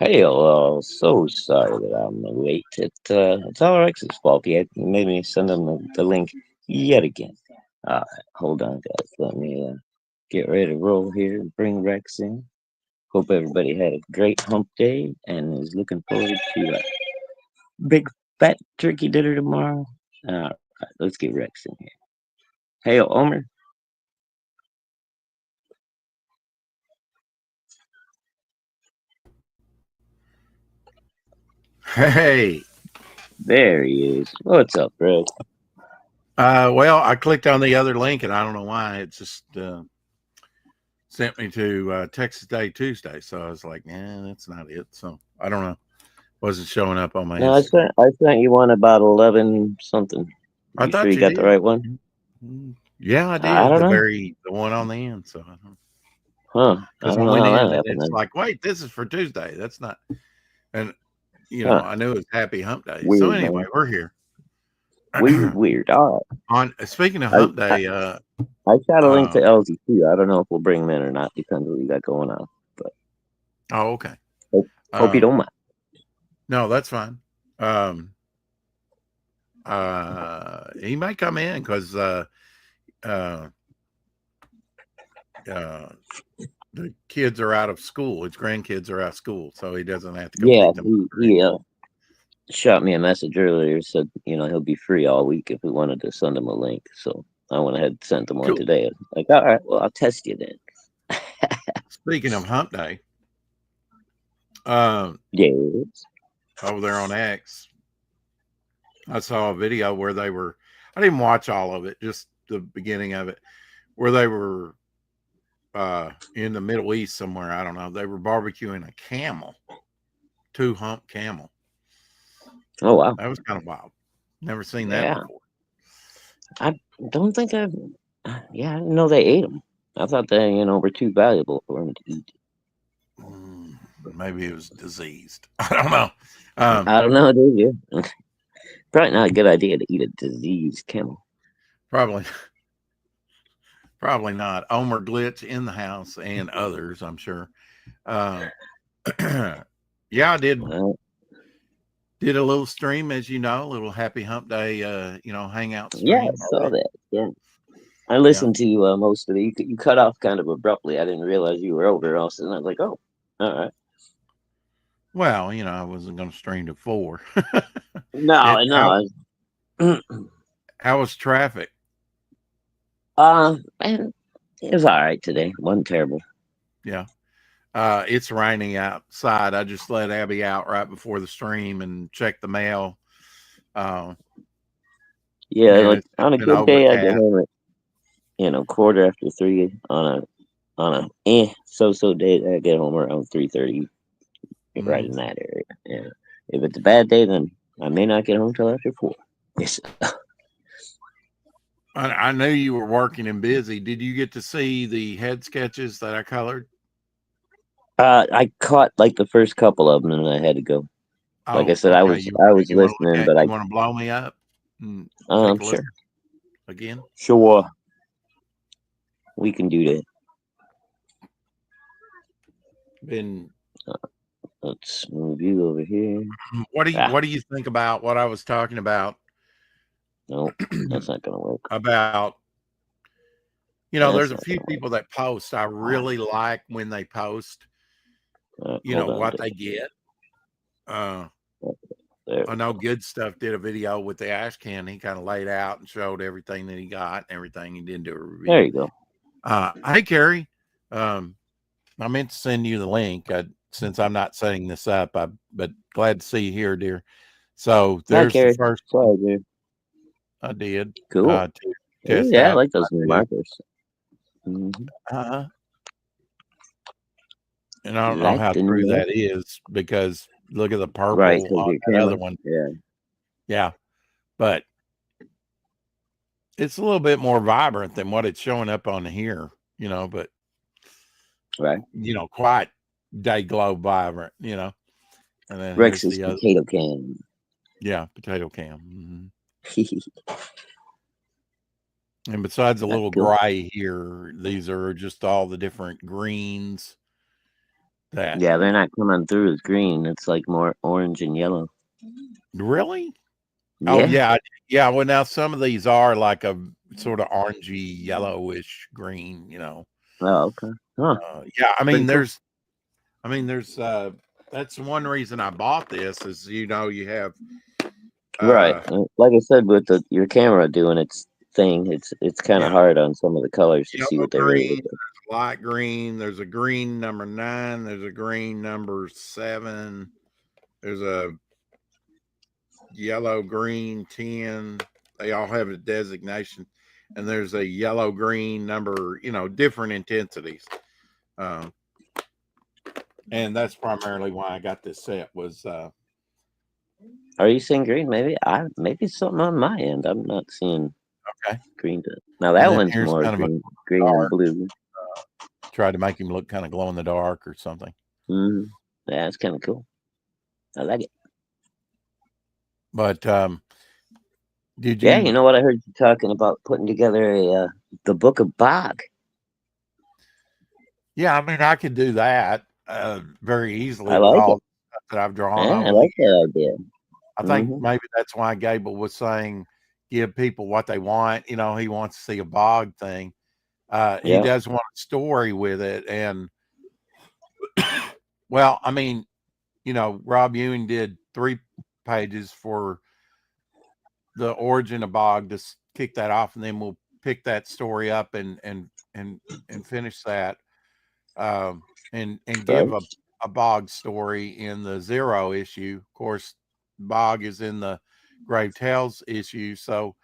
Hey, so sorry that I'm late. It's Alex's fault. He made me send him the link yet again. All right, hold on, guys. Let me get ready to roll here and bring Rex in. Hope everybody had a great hump day and is looking forward to a big fat turkey dinner tomorrow. All right, let's get Rex in here. Hey, Omer. Hey, There he is. What's up, Rex? well, I clicked on the other link and I don't know why it just sent me to Texas Day Tuesday. So I was like, that's not it. So I don't know. Wasn't showing up on my No, I Instagram. sent you one about 11 something. I You sure thought you you got the did. right one? Yeah, I I did. don't know. The one on the end. So Huh. I because don't I know went how in that and happened it's then. like, wait, this is for Tuesday. That's not. And Huh. I knew it was Happy Hump Day. So Weird, anyway, man. we're here. Weird, weird. All On speaking of right. Hump I Day, I shot a link uh, to LZ too. I don't know if we'll bring him in or not. Depends what you got going on. But oh, okay. hope you Um, don't mind. no, that's fine. Um, he might come in because uh, uh, the kids are out of school. His grandkids are out of school, so he doesn't have to go Yeah, pick them up or he anything. shot me a message earlier. Said he'll be free all week if we wanted to send him a link. So I went ahead and sent him one Cool. today. Like, all right, well I'll test you then. Speaking of Hump Day, um, Yes. over there on X, I saw a video where they were. I didn't watch all of it, just the beginning of it, where they were in the Middle East somewhere. I don't know. They were barbecuing a camel, two hump camel. Oh wow. That was kind of wild. Never seen that Yeah. before. I don't think I've. Yeah, I didn't know they ate them. I thought they were too valuable for him to eat. Maybe it was diseased. I don't know. Um, I don't know, do you? Probably not a good idea to eat a diseased camel. probably, probably not. Omer Glitch in the house and others, I'm sure. Um, yeah, I Uh, did a little stream, as you know, a little Happy Hump Day, hangout yeah, I stream. saw that. Yeah, I Yeah. listened to most of it. You cut off kind of abruptly. I didn't realize you were over. All of a sudden, I was like, oh, all right. Well, I wasn't going to stream to four. No, it no. how was traffic? Man, it was all right today. Wasn't terrible. Yeah. It's raining outside. I just let Abby out right before the stream and check the mail. Uh, Yeah, and like it's on a been good day, I get overcast. home at quarter after three. On a so day, I get home around 3:30, right Mm. in that area. Yeah. If it's a bad day, then I may not get home till after 4. Yes. I knew you were working and busy. Did you get to see the head sketches that I colored? I caught like the first couple of them, and I had to go. Like I Oh, said, I okay. was I was You want to look listening, at? but You want to blow me up and take a look sure, again? sure, we can do that. Been Let's move you over here. Ah, what do you think about what I was talking about no, that's not gonna work. about there's That's a not few gonna people that post. I really like when they post, work. Hold on, what they get. Uh, there I we know go. Good Stuff did a video with the ash can. He kind of laid out and showed everything that he got and everything. He didn't do a There review. you go. Hey, Carrie, um, I meant to send you the link since I'm not setting this up. But glad to see you here, dear. So Hi, there's the Carrie. first one Sorry, dude. I did Cool. to Ooh, test yeah, I out like those new my new. markers. Hmm. Uh, and I don't know Like how the new true that markers. is because look at the Right, purple because on your that other camera. one. Yeah, Yeah, but it's a little bit more vibrant than what it's showing up on here, but right. quite day glow vibrant, And then here's Rex's the other, potato can. yeah, potato cam. And besides a That's little cool. gray here, these are just all the different greens that. Yeah, they're not coming through as green. It's like more orange and yellow. Really? Oh Yeah. yeah, yeah. Well, now some of these are like a sort of orangey, yellowish green. Oh, okay. Huh. Yeah. I Pretty mean, cool. there's. That's one reason I bought this is you have Right. uh Like I said, with your camera doing its thing, it's kind of yeah, hard on some of the colors to see yellow what they really green, look like. light green. There's a green number 9. There's a green number 7. There's a yellow green 10. They all have a designation, and there's a yellow green number. Different intensities. Um, and that's primarily why I got this set. Was Are you seeing green? Maybe it's something on my end. I'm not seeing okay. green. Now And that then one's here's more kind of a green and dark. blue. Tried to make him look kind of glow in the dark or something. Hmm. Yeah, it's kind of cool. I like it. But did Yeah, you you? know what? I heard you talking about putting together the Book of Bog. Yeah, I mean, I could do that very I easily with like all it. the stuff that I've drawn Yeah, I over the like years. that idea. I think Hmm. maybe that's why Gable was saying give people what they want. He wants to see a bog thing. He Yeah. does want a story with it, and well, I mean, Rob Ewing did 3 pages for the origin of bog to kick that off, and then we'll pick that story up and finish that, and Right. give a bog story in the 0 issue. Of course, bog is in the Grave Tales issue, so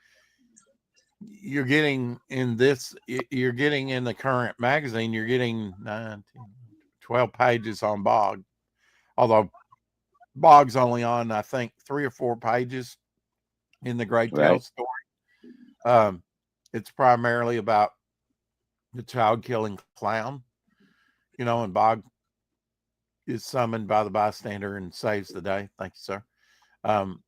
you're getting in the current magazine, you're getting 9, 10, 12 pages on bog, although bog's only on I think 3 or 4 pages in the Grave Right. Tales story. um it's primarily about the child killing clown, and bog is summoned by the bystander and saves the day. Thank you, sir. um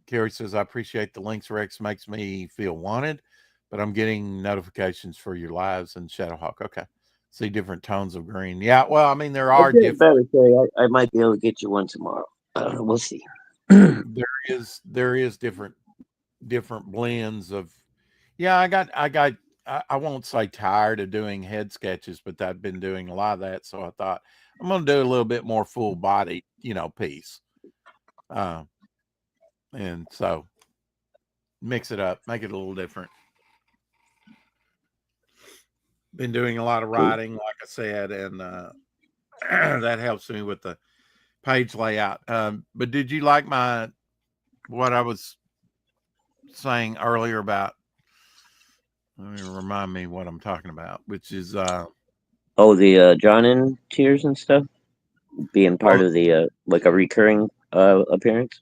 Carrie says, I appreciate the links, Rex. Makes me feel wanted, but I'm getting notifications for your lives and Shadowhawk. Okay. See different tones of green. Yeah. Well, I mean, there I are did different, better say I might be able to get you one tomorrow. We'll see. Right. there is different blends of, yeah, I won't say tired of doing head sketches, but I've been doing a lot of that. So I thought I'm going to do a little bit more full body, piece. Uh, and so mix it up, make it a little different. Been doing a lot of Cool. writing, like I said, and that helps me with the page layout. But did you like what I was saying earlier about? Let me remind me what I'm talking about, which is Oh, the drawn in tears and stuff being part well, of the like a recurring appearance.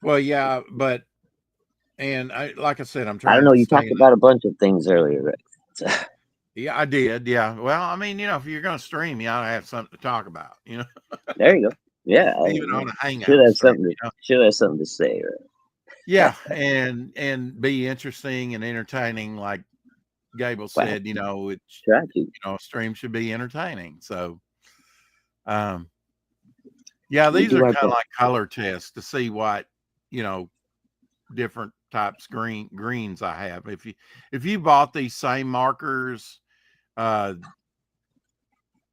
yeah, but and like I said, I'm I don't trying know. to You stay talked in. about a bunch of things earlier, right? Yeah, I did. Yeah. Well, I mean, if you're going to stream, you ought to have something to talk about. There you go. Yeah, Even on a should Hangout have stream. something should have something to say, right? Yeah, and be interesting and entertaining, like Gable Wow, said. It's try to. a stream should be entertaining. So, um, yeah, We these do are our kind of best. like color tests to see what you know different types greens I have. If you bought these same markers uh,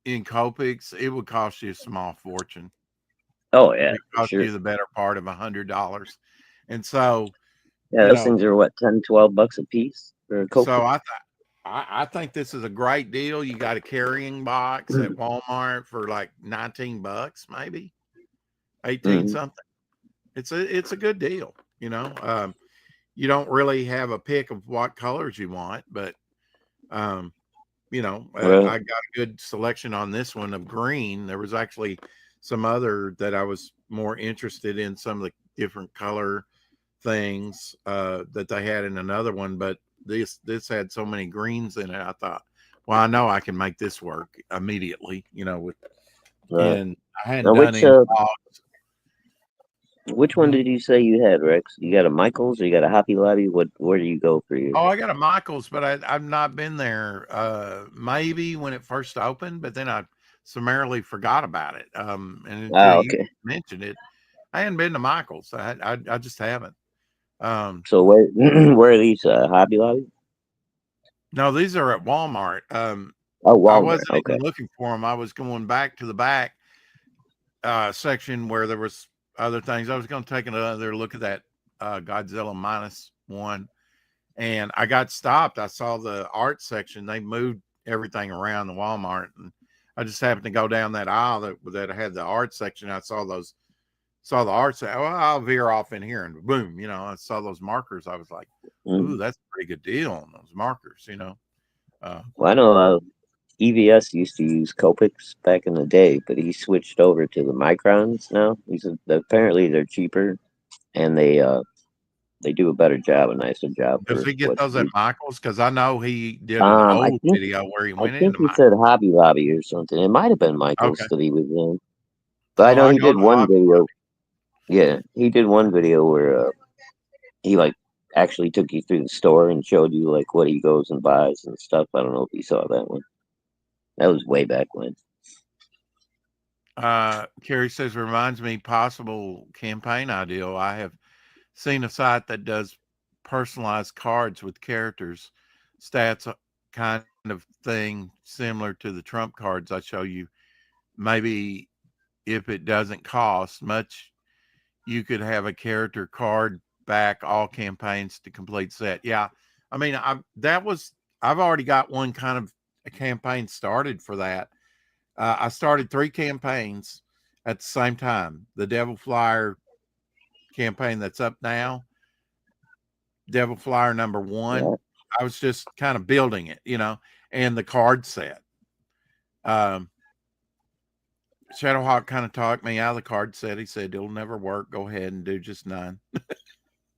in Copics, it would cost you a small fortune. Oh yeah, It for cost sure. you the better part of $100, and so Yeah, you those know, things are what 10, $12 a piece for a so Copic. I think this is a great deal. You got a carrying box at Walmart for like $19, maybe 18 Mm-hmm. something. It's a good deal. You don't really have a pick of what colors you want, but um, Well, I got a good selection on this one of green. There was actually some other that I was more interested in, some of the different color things that they had in another one, but this had so many greens in it. I thought, well, I know I can make this work immediately. right. And I hadn't Now, done any blogs. which one Mhm. did you say you had, Rex? You got a Michaels or you got a Hobby Lobby? Where do you go for yours? Oh, I got a Michaels, but I've not been there. Maybe when it first opened, but then I summarily forgot about it. And until Ah, you okay. mentioned it, I hadn't been to Michael's. I just haven't. Um, So where where are these Hobby Lobby? no, these are at Walmart. Oh, I Walmart. wasn't Okay. even looking for them. I was going back to the back section where there was other things. I was going to take another look at that Godzilla -1, and I got stopped. I saw the art section. They moved everything around the Walmart, and I just happened to go down that aisle that had the art section. I saw the art say, "Oh, I'll veer off in here," and boom, I saw those markers. I was like, "Ooh, Mm. that's a pretty good deal on those markers," Uh, Well, I know EVS used to use Copics back in the day, but he switched over to the Microns now. Apparently they're cheaper and they do a better job, a nicer job does for he get what those you at use. Michael's? Because I know he did an I old think video where he I went think into he Michael. said Hobby Lobby or something. It might have been Michael's Okay. that he was in, but I Well, know I he go did to one Hobby video. Lobby. Yeah, he did one video where he like actually took you through the store and showed you like what he goes and buys and stuff. I don't know if you saw that one. That was way back when. Carrie says, reminds me possible campaign ideal. I have seen a site that does personalized cards with characters, stats, kind of thing similar to the Trump cards I show you. Maybe if it doesn't cost much, you could have a character card back all campaigns to complete set. Yeah. I mean, I've already got one kind of a campaign started for that. I started 3 campaigns at the same time. The Devil Flyer campaign that's up now, Devil Flyer number Yeah. 1. I was just kind of building it, and the card set. Um, Shadowhawk kind of talked me out of the card set. He said, "It'll never work. Go ahead and do just 9."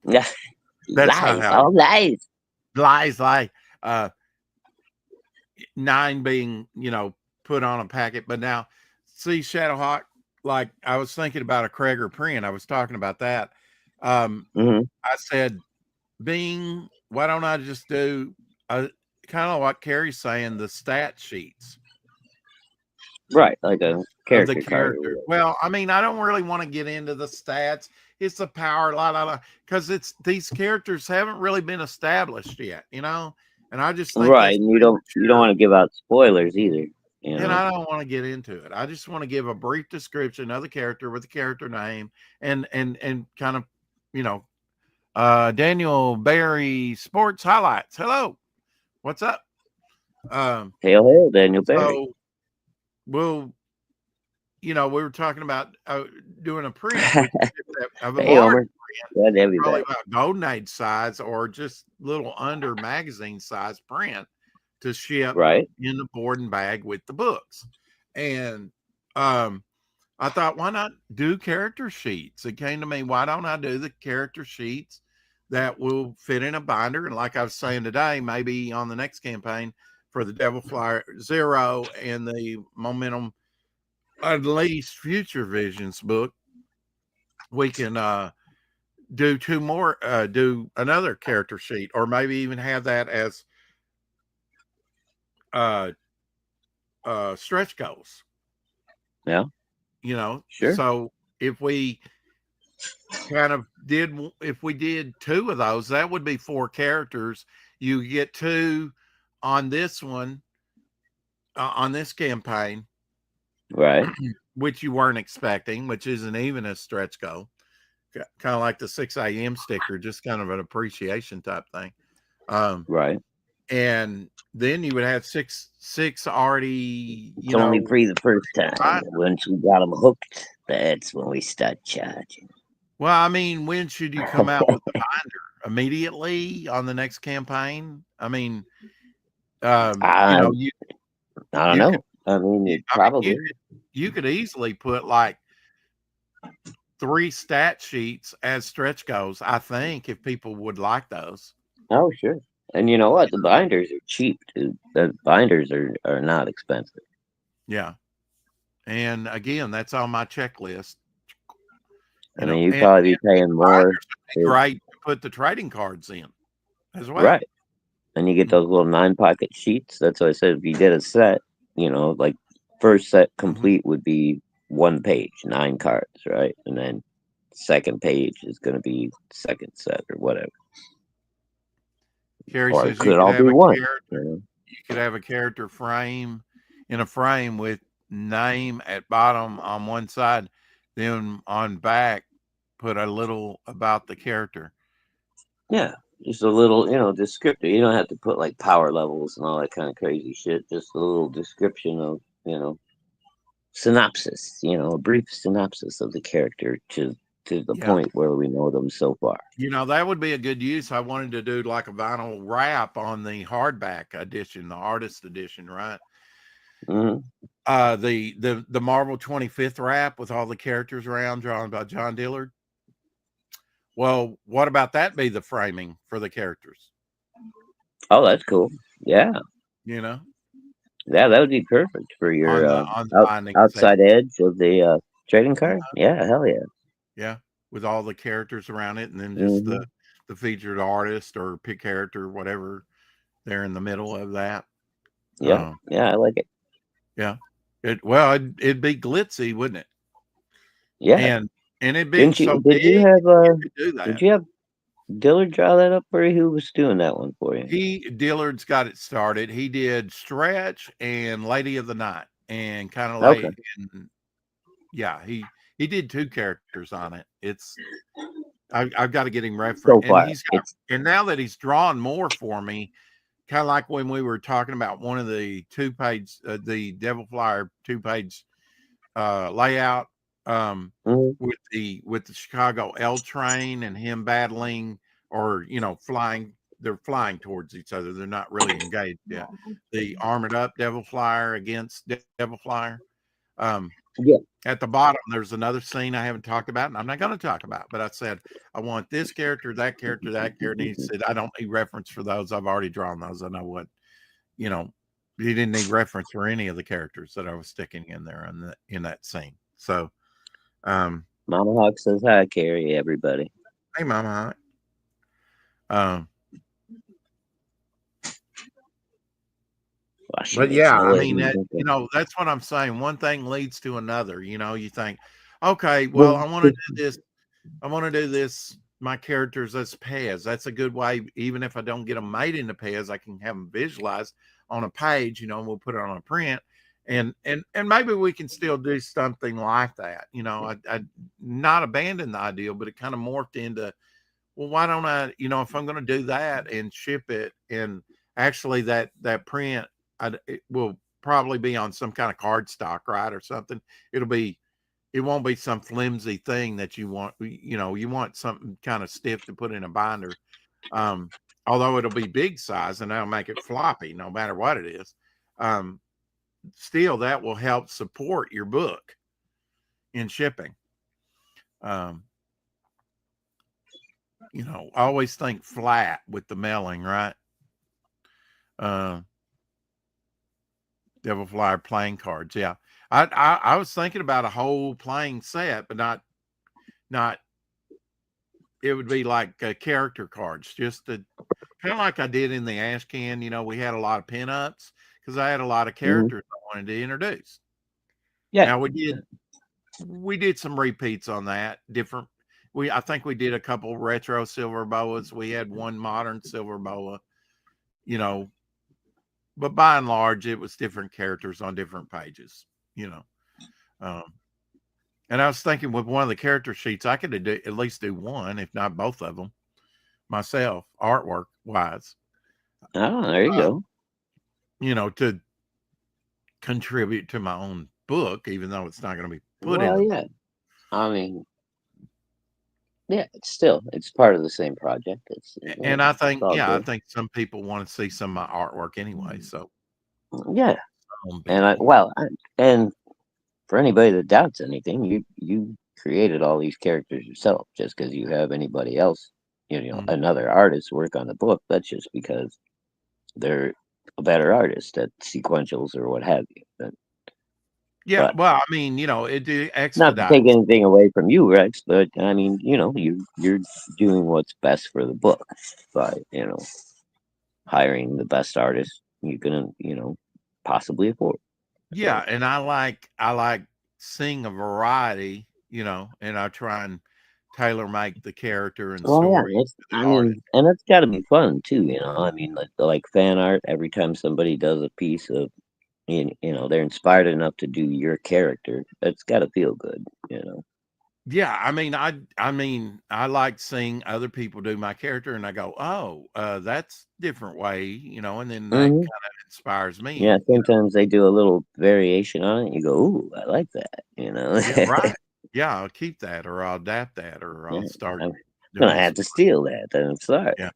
Yeah. That's not Lies, how all lies. lies lie. Uh, 9 being, put on a packet. But now, see, Shadowhawk, like I was thinking about a Krager print. I was talking about that. Hmm. I said, Bing, why don't I just do kind of what Carrie's saying, the stat sheets Right, like a of the character card or character? whatever. Well, I mean, I don't really want to get into the stats. It's the power, because it's these characters haven't really been established yet, and I just think Right, that's and you don't premature. want to give out spoilers either. You And know. I don't want to get into it. I just want to give a brief description of the character with the character name and kind of, you know, Daniel Barry Sports Highlights. Hello, what's up? Um, Hail, hail, Daniel Barry. so we'll, we were talking about doing a print, which is just of a Hey, large Homer. print, Glad to have you probably back. about Golden Age size or just little under magazine size print to ship Right. in the boarding bag with the books. And um, I thought, why not do character sheets? It came to me, why don't I do the character sheets that will fit in a binder? And like I was saying today, maybe on the next campaign for the Devil Flyer Zero and the Momentum Unleashed Future Visions book, we can do 2 more, do another character sheet, or maybe even have that as uh, stretch goals, Yeah. Sure. So if we if we did 2 of those, that would be 4 characters. You get 2 on this one, on this campaign, Right. which you weren't expecting, which isn't even a stretch goal. Kind of like the 6 a.m. sticker, just kind of an appreciation type thing. Um, Right. and then you would have six already, It's only free the first time. fine. Once we got them hooked, that's when we start charging. Well, I mean, when should you come out with the binder? Immediately on the next campaign? I mean, I you I don't you could know. I mean, you, it I mean probably. you could easily put like 3 stat sheets as stretch goals, I think, if people would like those. Oh, sure. And you know what? The binders are cheap, dude. The binders are not expensive. Yeah. And again, that's on my checklist, I mean, you'd and probably be paying more. binders would be For, great to put the trading cards in as well. right. And you get those little 9 pocket sheets. That's what I said. If you did a set, like first set Mhm. complete would be one page, 9 cards, right? And then second page is going to be second set or whatever, Carrie or it says you could could all have be a one. character. You know? You could have a character frame in a frame with name at bottom on one side, then on back put a little about the character. Yeah, just a little, descriptor. You don't have to put like power levels and all that kind of crazy shit. Just a little description of, synopsis. A brief synopsis of the character to the Yeah. point where we know them so far. That would be a good use. I wanted to do like a vinyl wrap on the hardback edition, the artist edition, right? Hmm. The Marvel 25th wrap with all the characters around drawn by John Dillard. Well, what about that be the framing for the characters? Oh, that's cool. Yeah, You know, yeah, that would be perfect for your on the binding outside section. edge of the trading card. Yeah, hell yeah. Yeah, with all the characters around it, and then just Hmm. the featured artist or pick character, whatever, there in the middle of that. Yeah, Um, yeah, I like it. yeah, it'd be glitzy, wouldn't it? Yeah, And it being didn't you? so Did you big, have you could do Did that. you have Dillard draw that up for you? Who was doing that one for you? He Dillard's got it started. He did Stretch and Lady of the Night, and kind of Okay, like, and yeah, he did two characters on it. I've got to get him reference, so and far he's got, it's and now that he's drawn more for me, kind of like when we were talking about one of the 2 page, the Devil Flyer 2 page layout, um, mhm. with the Chicago L train and him battling, or flying. They're flying towards each other. They're not really engaged yet. The armored up Devil Flyer against Devil Flyer. Um, Yeah, at the bottom, there's another scene I haven't talked about, and I'm not going to talk about. But I said I want this character, that character, that character. And he said I don't need reference for those. I've already drawn those. I know what you know. He didn't need reference for any of the characters that I was sticking in there in that scene. So, um, Mama Hawk says hi, Carrie. Everybody. hey, Mama. Um, Well, she but makes yeah, I noise. mean that that's what I'm saying. One thing leads to another. You think, okay, well, Well, I want to do this. I want to do this. My characters as pairs. That's a good way. Even if I don't get them made into pairs, I can have them visualized on a page. And we'll put it on a print, and maybe we can still do something like that. I not abandon the ideal, but it kind of morphed into, well, why don't I? If I'm going to do that and ship it, and actually that print, it will probably be on some kind of card stock, right, or something. It won't be some flimsy thing that you want. You want something kind of stiff to put in a binder. Um, Although it'll be big size and that'll make it floppy, no matter what it is. Um, Still, that will help support your book in shipping. Um, I always think flat with the mailing, right? Uh, Devil Flyer playing cards. Yeah, I was thinking about a whole playing set, but not. It would be like character cards, just to kind of like I did in the ash can. We had a lot of pinups because I had a lot of mhm. characters I wanted to introduce. Yeah. Now we did some repeats on that. Different. I think we did a couple retro silver boas. We had one modern silver boa. You know, but by and large, it was different characters on different pages. You know, um, and I was thinking with one of the character sheets, I could at least do one, if not both of them myself, artwork wise. Oh, there you Uh, go. to contribute to my own book, even though it's not going to be put in Well, the book. yeah. I mean, yeah. It's part of the same project. And I It's think, all yeah, I good. think some people want to see some of my artwork anyway. So, Yeah. some And people, and for anybody that doubts anything, you created all these characters yourself. Just because you have anybody else, mm, another artist work on the book, that's just because they're a better artist at sequentials or what have you. yeah. But Well, I mean, it not to take expedites. anything away from you, Rex, but I mean, you're doing what's best for the book by, hiring the best artist you can, possibly afford. Yeah, and I like seeing a variety, and I try and tailor make the character and Well, story yeah, it's to I the artist. mean, and it's got to be fun too, you know. I mean, like fan art. Every time somebody does a piece of, they're inspired enough to do your character. It's got to feel good, you know. Yeah, I like seeing other people do my character, and I go, "Oh, that's different way," and then that Hmm. kind of inspires Yeah, me. sometimes they do a little variation on it. You go, "Ooh, I like that," you know. Yeah, right. Yeah, I'll keep that, or I'll adapt that, or Yeah, I'll start I'm gonna doing have some. to steal that. Then sorry. Yeah.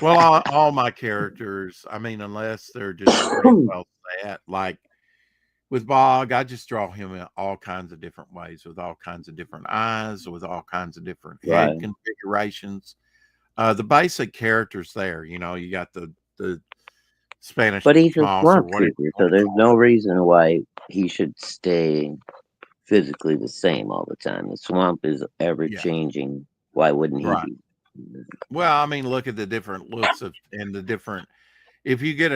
Well, all my characters, unless they're just pretty well set, like with Bog, I just draw him in all kinds of different ways, with all kinds of different eyes, with all kinds of different head Right. configurations. The basic characters there, you got the Spanish But he's a moss or swamp whatever creature, you want so to there's call no it. reason why he should stay physically the same all the time. The swamp is ever Yeah, changing. Why wouldn't he right. be? Well, look at the different looks of and the different. If you get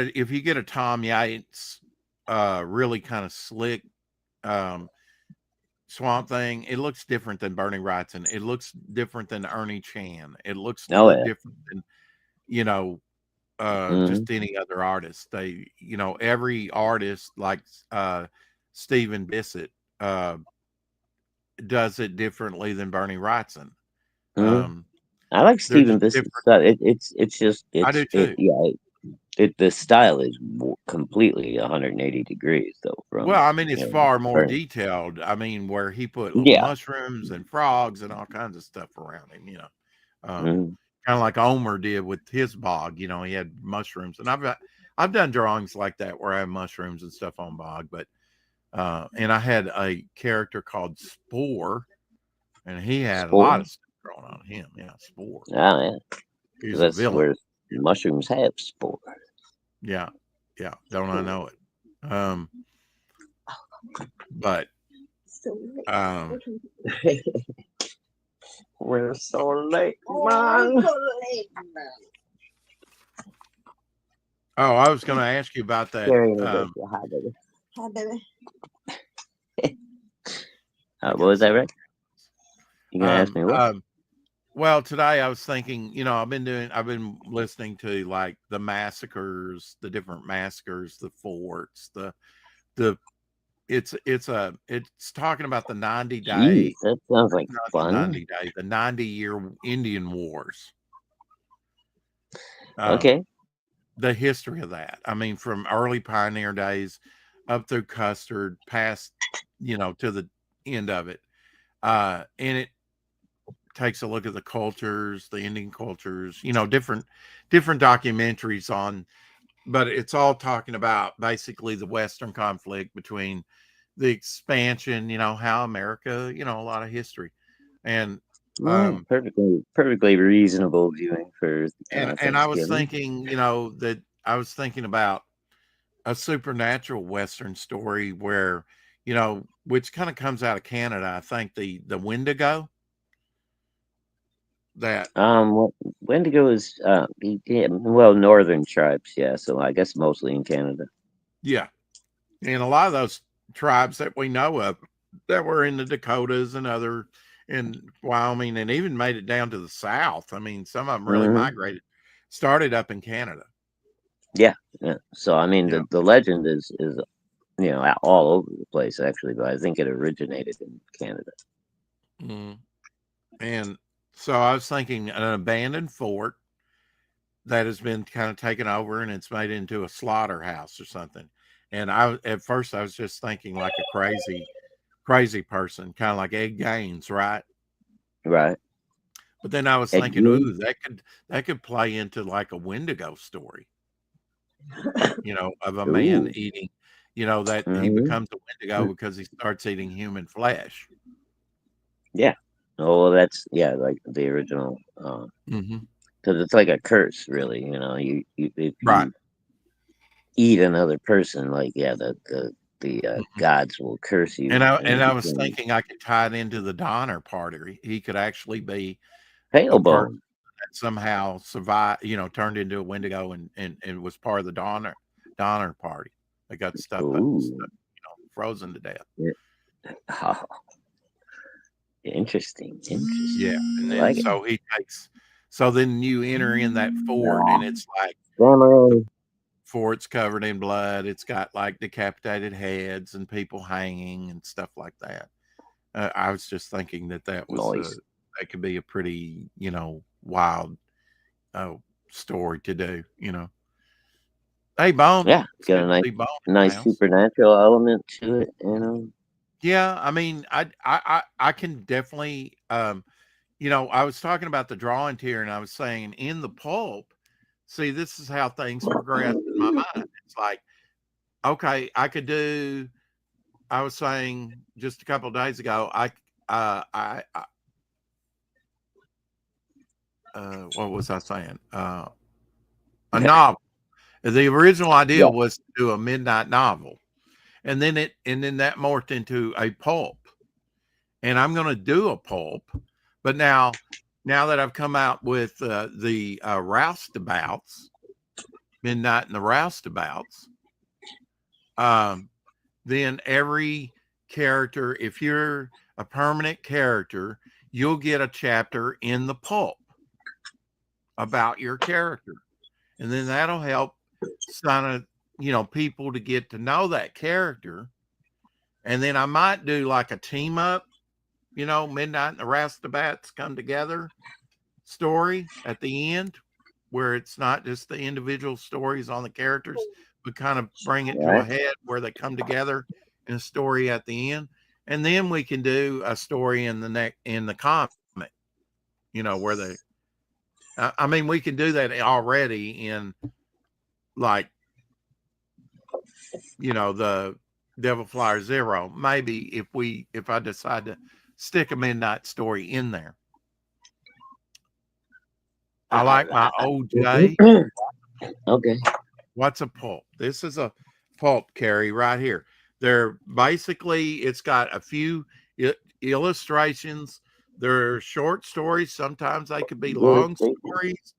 a Tom Yates, really kind of slick, um, Swamp Thing, it looks different than Bernie Wrightson. It looks different than Ernie Chan. It looks Oh yeah. different than you know Hmm. just any other artist. Every artist like uh, Stephen Bissett uh, does it differently than Bernie Wrightson. Hmm. Um, I like they're Stephen just Biss's different. style. It's just I do it too. yeah. The style is completely 180 degrees though from Well, it's far more Bernie. detailed. Where he put little Yeah. mushrooms and frogs and all kinds of stuff around him. Um, Hmm. kind of like Omer did with his bog. He had mushrooms, and I've done drawings like that where I have mushrooms and stuff on bog. But and I had a character called Spore, and he had a lot Spore. of stuff growing on him. Yeah, Spore. Oh yeah. 'Cause He's a that's villain. where mushrooms have spore. Yeah, yeah. Don't I know it? Um, but um, We're so late, man. oh, I was going to ask you about that. Carrying a bit. Hi, baby. I What got was that, something. Rick? You gonna ask me what? Well, today I was thinking, I've been listening to like the massacres, the different massacres, the forts, the it's talking about the 90 Jeez, day, that sounds like not the fun. 90 day, the 90-year Indian Wars. Um, Okay. the history of that. From early pioneer days up through Custard, past, to the end of it. And it takes a look at the cultures, the Indian cultures, different documentaries on, but it's all talking about basically the Western conflict between the expansion, how America, a lot of history. And Well, yeah, um perfectly reasonable viewing for and I was Thanksgiving. thinking, that I was thinking about a supernatural Western story where, which kind of comes out of Canada. I think the Wendigo that Well, Wendigo is yeah, well, northern tribes, yeah. So I guess mostly in Canada. yeah. And a lot of those tribes that we know of that were in the Dakotas and other in Wyoming and even made it down to the South. Some of them really Hmm. migrated, started up in Canada. Yeah, yeah. So I mean, Yeah. the legend is all over the place actually, but I think it originated in Canada. Mm. And so I was thinking an abandoned fort that has been kind of taken over and it's made into a slaughterhouse or something. And at first I was just thinking like a crazy person, kind of like Ed Gaines, right? Right. But then I was thinking, Again. ooh, that could play into like a Wendigo story, of a man Ooh. eating, that he Hmm. becomes a Wendigo because he starts eating human flesh. Yeah. Oh, well, that's yeah, like the original. Hmm. Because it's like a curse, really. You if Right. you eat another person, like yeah, the Mhm. gods will curse And you, I and and you I was become thinking I could tie it into the Donner Party. He could actually be a pale person bone. that somehow survived, turned into a Wendigo and was part of the Donner Party. They got stuff, Ooh. frozen to death. Yeah. Oh, interesting. Yeah, Interesting. and I then like it. so he takes. So then you enter in that fort, and it's like the Samurai. fort's covered in blood. It's got like decapitated heads and people hanging and stuff like that. I was just thinking that was Noise. that could be a pretty wild uh, story to do. Hey, Bone, Yeah, it's it's got a good to see Bone in the nice house. supernatural element to it. Yeah, I mean, I can definitely I was talking about the drawing here, and I was saying in the pulp. See, this is how things progress in my mind. It's like, okay, I could do. I was saying just a couple of days ago, what was I saying? A novel. The original idea Yeah, was to do a midnight novel, and then that morphed into a pulp. And I'm going to do a pulp, but now that I've come out with the roustabouts, midnight and the roustabouts, um, then every character, if you're a permanent character, you'll get a chapter in the pulp about your character, and then that'll help kind of people to get to know that character. And then I might do like a team up, midnight and the roustabouts come together story at the end, where it's not just the individual stories on the characters, but kind of bring it to a right. head where they come together in a story at the end. And then we can do a story in the comic, where I mean, we can do that already in like, the Devil Flyer Zero. Maybe if I decide to stick a midnight story in there. I All like my right. OJ. Okay. What's a pulp? This is a pulp, Carrie, right here. They're basically, it's got a few illustrations. They're short stories. Sometimes they could be long Illustration. stories.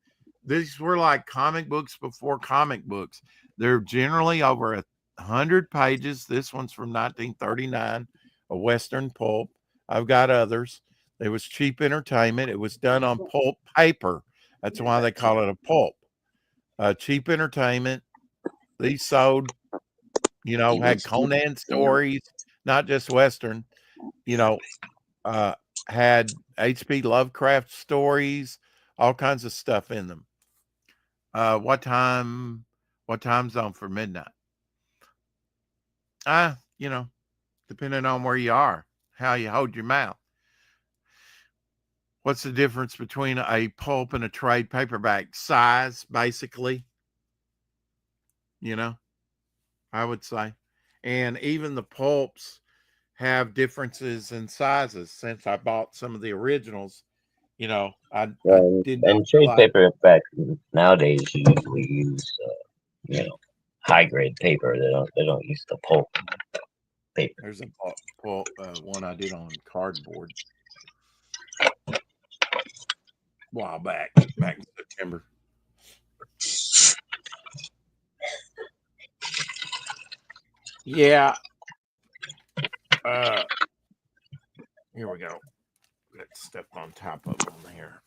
These were like comic books before comic books. They're generally over 100 pages. This one's from 1939, a Western pulp. I've got others. It was cheap entertainment. It was done on pulp paper. That's why they call it a pulp. Cheap entertainment. These sold, had Conan stories, not just Western, you know, uh, had H.P. Lovecraft stories, all kinds of stuff in them. Uh, what time, what time zone for midnight? Ah, depending on where you are, how you hold your mouth. What's the difference between a pulp and a trade paperback? Size, basically, you know, I would say. And even the pulps have differences in sizes. Since I bought some of the originals, I did not And trade realize paper effects nowadays you usually use high grade paper. They don't use the pulp paper. there's a one I did on cardboard a while back in September. Yeah. Uh, Here we go. Got stuff on top of them here.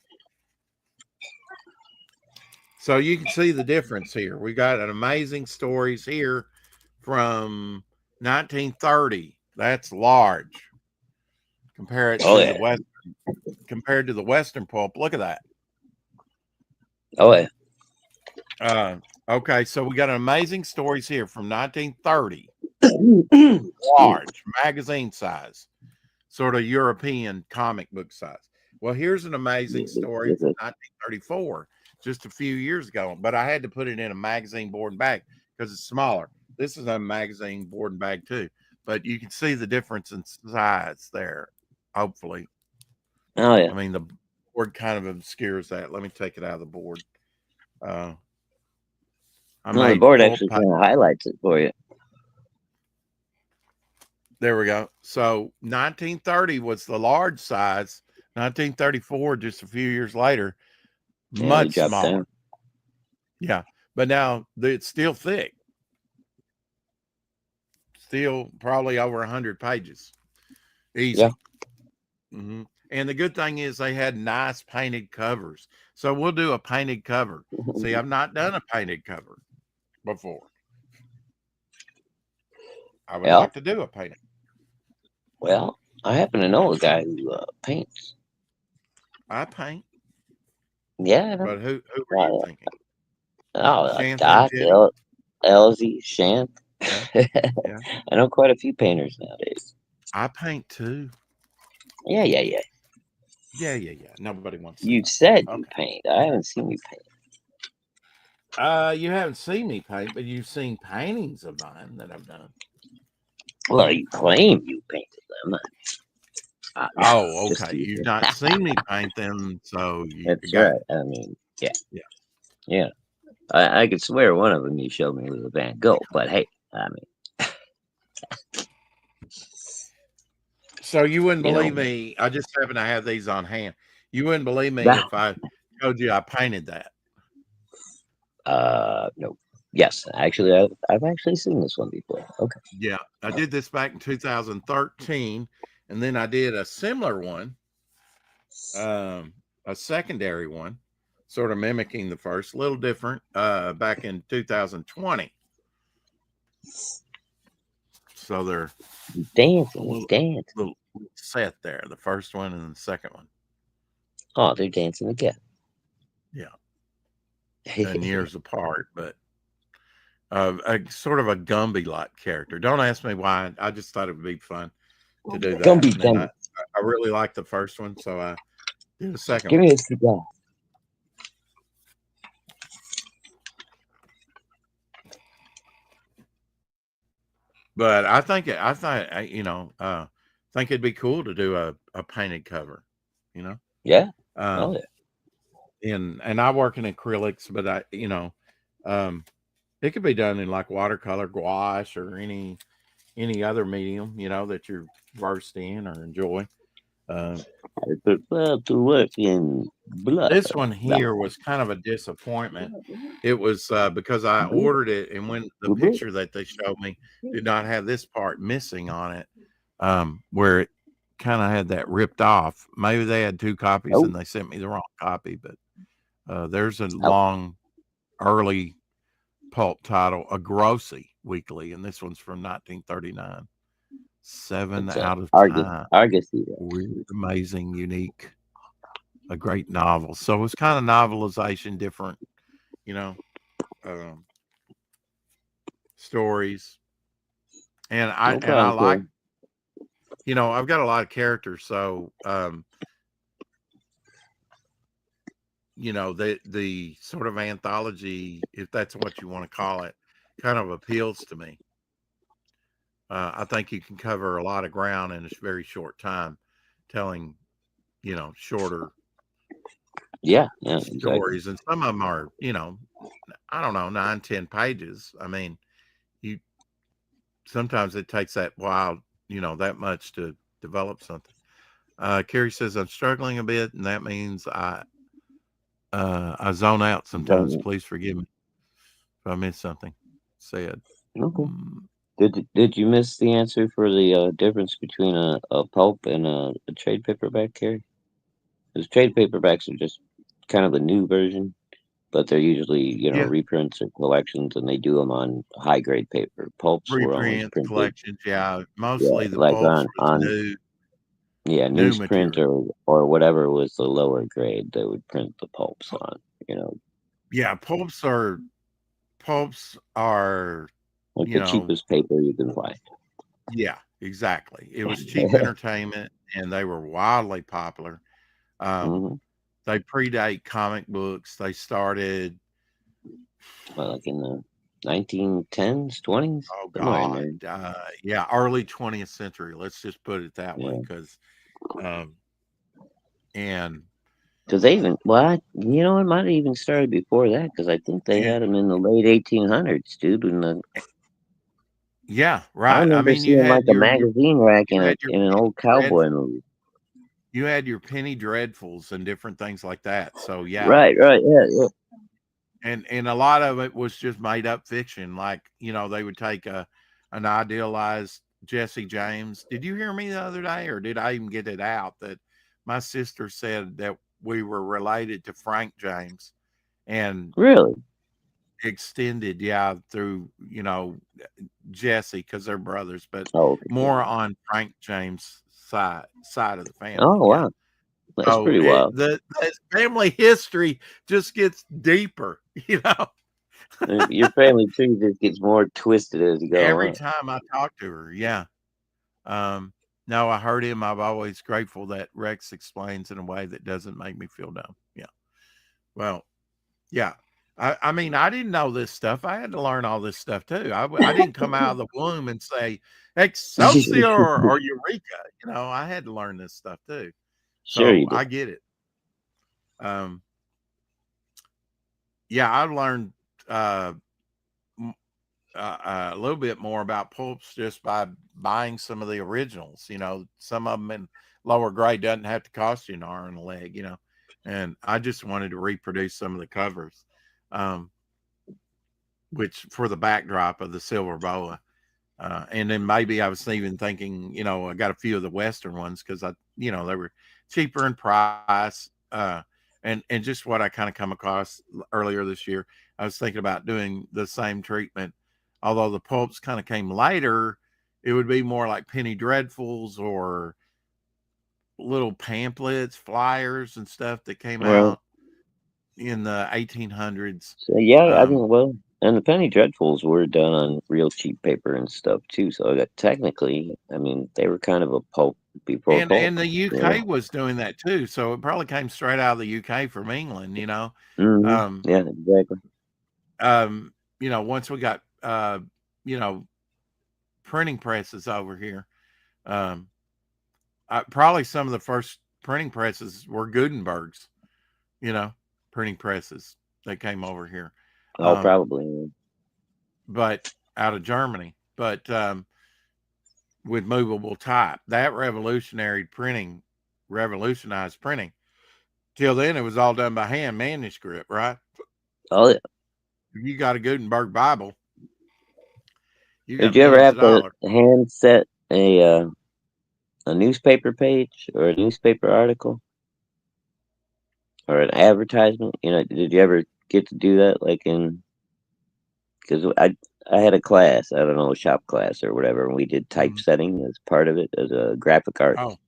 So you can see the difference here. We got an amazing stories here from 1930. That's large. Compare it Oh to yeah. the West. Compared to the Western pulp. Look at that. Oh yeah. Uh, okay, so we got an amazing stories here from 1930. Large magazine size, sort of European comic book size. Well, here's an amazing story from 1934, just a few years ago, but I had to put it in a magazine board and bag because it's smaller. This is a magazine board and bag too, but you can see the difference in size there. Hopefully, Oh yeah. I mean the board kind of obscures that. Let me take it out of the board. Uh, I No, the made board pulp. actually kind of highlights it for you. There we go. So 1930 was the large size. 1934, just a few years later, Yeah, they much dropped smaller. down. Yeah. But now it's still thick. Still probably over 100 pages. Yeah. Easy. And the good thing is they had nice painted covers. So we'll do a painted cover. See, I've not done a painted cover before. I would Yeah. like to do a painted. Well, I happen to know a guy who paints. I paint, Yeah, I but know. who are you Uh, thinking? Shanth and Doc, Jenny? Elsie, Shanth. Yeah, yeah. I know quite a few painters nowadays. I paint too. Yeah, yeah, yeah. Yeah, yeah, yeah. Nobody wants to You know. said you Okay. paint. I haven't seen you paint. You haven't seen me paint, but you've seen paintings of mine that I've done. Well, you claim you painted them. Oh, Just okay. You've teasing. not seen me paint them, so you That's got right. it. I mean, yeah, Yeah. yeah. I could swear one of them you showed me was a Van Gogh, but hey, I mean, So you wouldn't you know, believe me. I just happen to have these on hand. You wouldn't believe me that, if I told you I painted that. no. Yes, actually, I've actually seen this one before. Okay. Yeah, I did this back in 2013, and then I did a similar one, um, a secondary one, sort of mimicking the first, a little different, back in 2020. So they're He's a dancing. He's little, dancing. little set there, the first one and the second one. Oh, they're dancing again. Yeah, and years apart, but a sort of a Gumby like character. Don't ask me why. I just thought it would be fun to do that. Gumby, And then Gumby. I really liked the first one, so I did a second Give one. me a cigar. But I thought think it'd be cool to do a painted cover, you know. Yeah. Oh, Um, yeah. and I work in acrylics, but um, it could be done in like watercolor, gouache, or any other medium, that you're versed in or enjoy. Uh, I put blood to work in blood. This one Blah, here was kind of a disappointment. It was because I blah, ordered it, and when the blah, blah. picture that they showed me did not have this part missing on it, where it kind of had that ripped off. Maybe they had two copies Oh, and they sent me the wrong copy, but there's a oh, long, early pulp title, A Grossi Weekly, and this one's from 1939. Seven it's out of Argus. time. Argus eater. Weird, amazing, unique, a great novel. So it's kind of novelization, different, you know, um, stories. And I No and I problem, like, Karen. I've got a lot of characters, so the sort of anthology, if that's what you want to call it, kind of appeals to me. I think you can cover a lot of ground in a very short time, telling shorter Yeah, yeah, exactly. stories, and some of them are I don't know, 9-10 pages. I mean, you sometimes it takes that while that much to develop something. Carrie says I'm struggling a bit, and that means I zone out sometimes. Don't, Please forgive me if I missed something said. okay. Mm, Did you miss the answer for the difference between a pulp and a trade paperback, Carrie? Because trade paperbacks are just kind of a new version, but they're usually, yeah, reprints or collections, and they do them on high grade paper. Pulps were only reprints, printed, collections. Yeah, yeah, mostly the like pulps on was yeah, new newsprint material. or whatever was the lower grade they would print the pulps on, you know, Yeah, pulps are like you the know cheapest paper you can find. yeah, exactly. It was cheap entertainment, and they were wildly popular. Um, Hmm. they predate comic books. They started, Well, like in the 1910s, 20s, oh somewhere in God, there. yeah, early 20th century. Let's just put it that way, Yeah. because um, and Because they even, well, it might have even started before that, because I think they and had them in the late 1800s, dude. And yeah, I right. I remember mean, you seeing had like a your magazine rack you had your in an penny old cowboy dreadfuls. movie. You had your penny dreadfuls and different things like that. So yeah, Right, right, yeah, yeah. and a lot of it was just made up fiction. Like they would take an idealized Jesse James. Did you hear me the other day, or did I even get it out that my sister said that we were related to Frank James and Really? extended, yeah, through Jesse because they're brothers, but Oh, okay. more on Frank James' side of the family. Oh, Yeah. wow. That's So pretty wild. the family history just gets deeper, Your family tree just gets more twisted as you go, every huh? time I talk to her. Yeah. Um, no, I heard him. I'm always grateful that Rex explains in a way that doesn't make me feel dumb. Yeah. Well, yeah. I mean, I didn't know this stuff. I had to learn all this stuff too. I didn't come out of the womb and say Excelsior or Eureka. I had to learn this stuff too. Sure So you did. I get it. Um, yeah, I've learned uh, a little bit more about pulps just by buying some of the originals. Some of them in lower grade doesn't have to cost you an arm and a leg. And I just wanted to reproduce some of the covers, um, which for the backdrop of the silver boa. And then maybe I was even thinking, I got a few of the Western ones because they were cheaper in price. And just what I kind of come across earlier this year, I was thinking about doing the same treatment. Although the pulps kind of came later, it would be more like penny dreadfuls or little pamphlets, flyers, and stuff that came Well, out in the 1800s. so yeah, I Um, mean, well, and the Penny Dreadfuls were done on real cheap paper and stuff too. So that technically, I mean, they were kind of a pulp before pulp, and the you UK know. was doing that too, so it probably came straight out of the UK from England. Um, Yeah, exactly. um, once we got you know printing presses over here, um, probably some of the first printing presses were Gutenberg's, you know, printing presses that came over here, Oh, um, probably. but out of Germany, but with movable type, that revolutionized printing. Till then, it was all done by hand manuscript, right? Oh, yeah. If you got a Gutenberg Bible, you got Did you ever millions of have to dollars. hand set a newspaper page or a newspaper article or an advertisement? You know, did you ever get to do that? Like in because I had a class, I don't know, a shop class or whatever, and we did Mhm. typesetting as part of it as a graphic art, Oh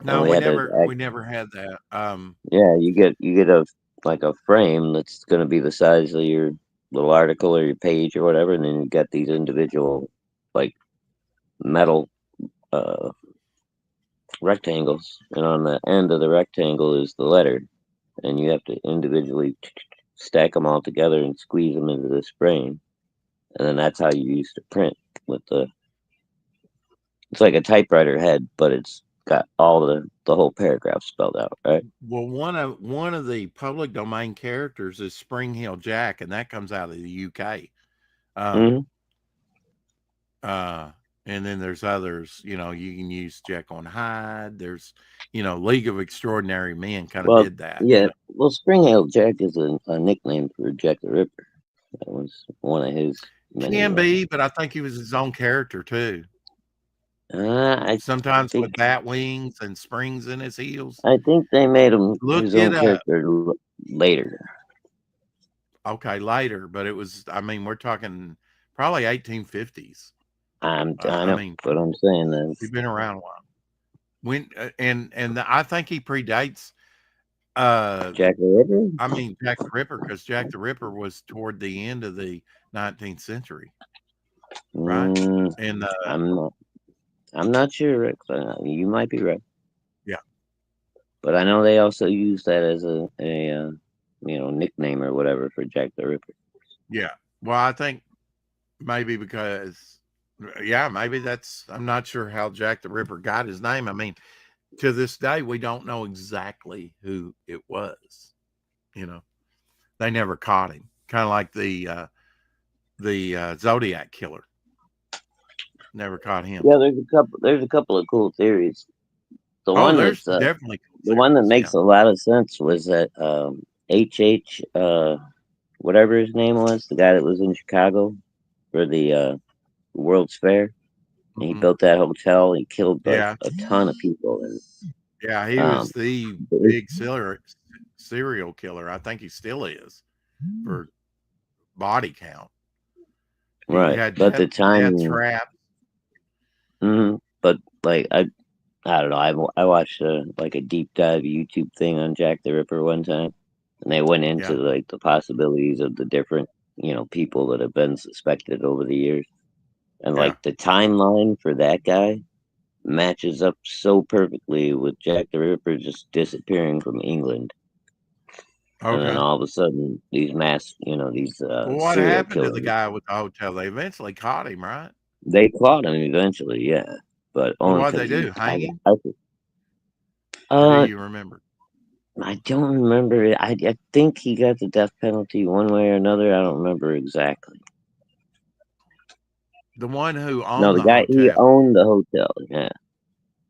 and no, we had to we never had that. yeah, you get a like a frame that's going to be the size of your little article or your page or whatever, and then you got these individual like metal uh, rectangles, and on the end of the rectangle is the letter, and you have to individually stack them all together and squeeze them into this frame, and then that's how you used to print with the. It's like a typewriter head, but it's got all the whole paragraph spelled out, right? Well, one of the public domain characters is Spring Hill Jack, and that comes out of the UK. Um, Hmm. uh, and then there's others. You can use Jekyll and Hyde. There's, League of Extraordinary Men kind of Well, did that. yeah. Well, Spring-Heeled Jack is a nickname for Jack the Ripper. That was one of his many. Can be, but I think he was his own character too. I Sometimes think with bat wings and springs in his heels. I think they made him Look his it own up. character later. Okay, later, but it was. I mean, we're talking probably 1850s. I I know, mean, but I'm saying he's that been around a while. When I think he predates. Uh, Jack the Ripper. I mean Jack the Ripper because Jack the Ripper was toward the end of the 19th century, right? Mm, And I'm not. I'm not sure, Rick. You might be right, yeah, but I know they also use that as nickname or whatever for Jack the Ripper. yeah. Well, I think maybe because yeah, maybe that's. I'm not sure how Jack the Ripper got his name. I mean, to this day, we don't know exactly who it was. You know, they never caught him. Kind of like the Zodiac killer. Never caught him. Yeah, there's a couple of cool theories. The Oh, one there's that's definitely the one that theories. Yeah. makes a lot of sense was that H whatever his name was, the guy that was in Chicago for the World's Fair. And he Hmm. built that hotel. He killed like Yeah, a ton of people. And yeah, he was um, the it- big serial killer. I think he still is for body count. He right. had But the death timing. traps. But like I don't know. I watched like a deep dive YouTube thing on Jack the Ripper one time, and they went into Yeah. like the possibilities of the different people that have been suspected over the years, and Yeah. like the timeline for that guy matches up so perfectly with Jack the Ripper just disappearing from England, and then Okay. all of a sudden these these Well, what serial happened to the killers, guy with the hotel? They eventually caught him, right? they caught him eventually, yeah, but Well, only what'd they because do? Hang him? I Or do uh you remember? I don't remember it. I think he got the death penalty one way or another. I don't remember exactly. The one who No, owned the the guy he hotel. owned the hotel. Yeah,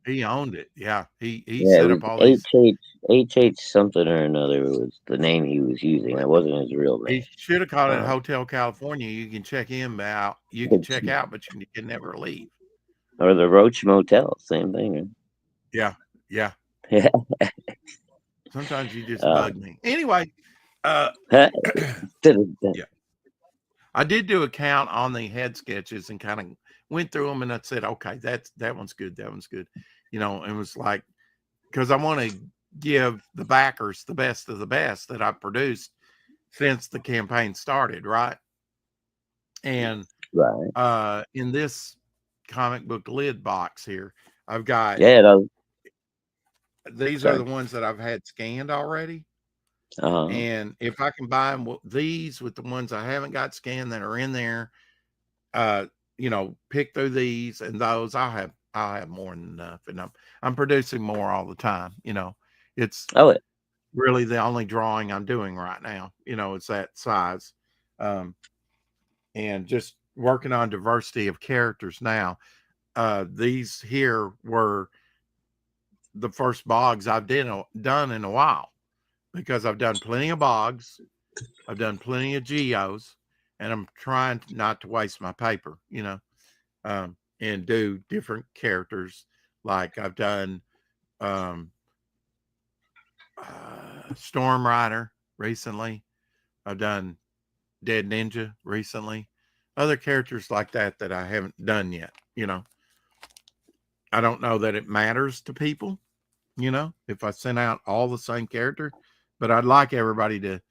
He owned it. Yeah. He yeah. It set was up all these. H something or another was the name he was using. That wasn't his real He name. should have called it Um, Hotel California. You can check in out. You can check out, but you can never leave. or the Roach Motel, same thing. Yeah. Yeah. Yeah. Sometimes you just uh, bug me. Anyway, uh, yeah, I did do a count on the head sketches and kind of went through them, and I said, okay, that one's good. That one's good. And it was like, because I want to give the backers the best of the best that I've produced since the campaign started, right? And right. in this comic book lid box here, I've got Yeah. That was, these are the sorry. ones that I've had scanned already. Uh, And if I combine these with the ones I haven't got scanned that are in there, uh, pick through these and those, I'll have more than enough. And I'm producing more all the time. It's oh, really the only drawing I'm doing right now. It's that size. Um, and just working on diversity of characters now. These here were the first bogs I've done in a while because I've done plenty of bogs. I've done plenty of geos, and I'm trying not to waste my paper, and do different characters. Like I've done um, Storm Rider recently. I've done Dead Ninja recently. Other characters like that I haven't done yet. I don't know that it matters to people. If I sent out all the same character, but I'd like everybody to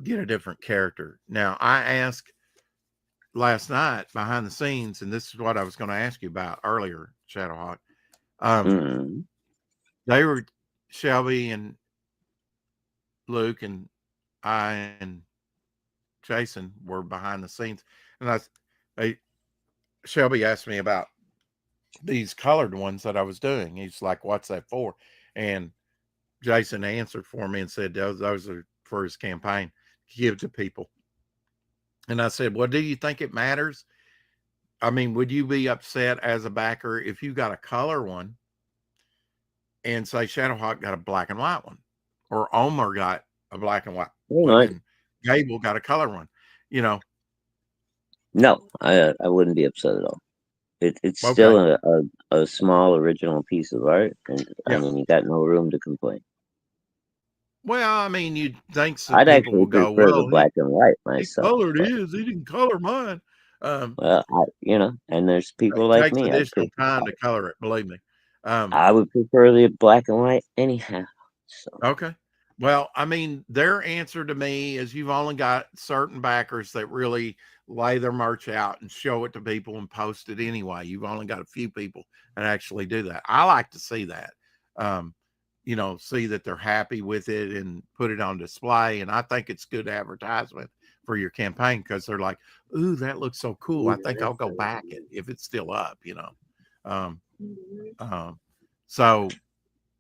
get a different character. Now, I asked last night behind the scenes, and this is what I was going to ask you about earlier, Shadowhawk. Um, mm, they were Shelby and Luke and I and Jason were behind the scenes, and I Shelby asked me about these colored ones that I was doing. He's like, "What's that for?" And Jason answered for me and said, "Those are for his campaign to give to people." And I said, "Well, do you think it matters? I mean, would you be upset as a backer if you got a color one and say Shadowhawk got a black and white one, or Omer got a black and white pretty one, much. and Gable got a color one?" You know, No, I wouldn't be upset at all. It's still okay, a small original piece of art, and I yeah. mean you got no room to complain. Well, I mean, you'd think some I'd people actually will go, prefer the "Well, he black and white he myself, colored but his, he didn't color mine." Um, well, and there's people it like takes me. additional time to color it. Believe me. Um, I would prefer the black and white anyhow. So Okay. Well, I mean, their answer to me is you've only got certain backers that really lay their merch out and show it to people and post it anyway. You've only got a few people that actually do that. I like to see that. Um, see that they're happy with it and put it on display. And I think it's good advertisement for your campaign because they're like, "Ooh, that looks so cool. I think I'll go back it if it's still up." Um, um, so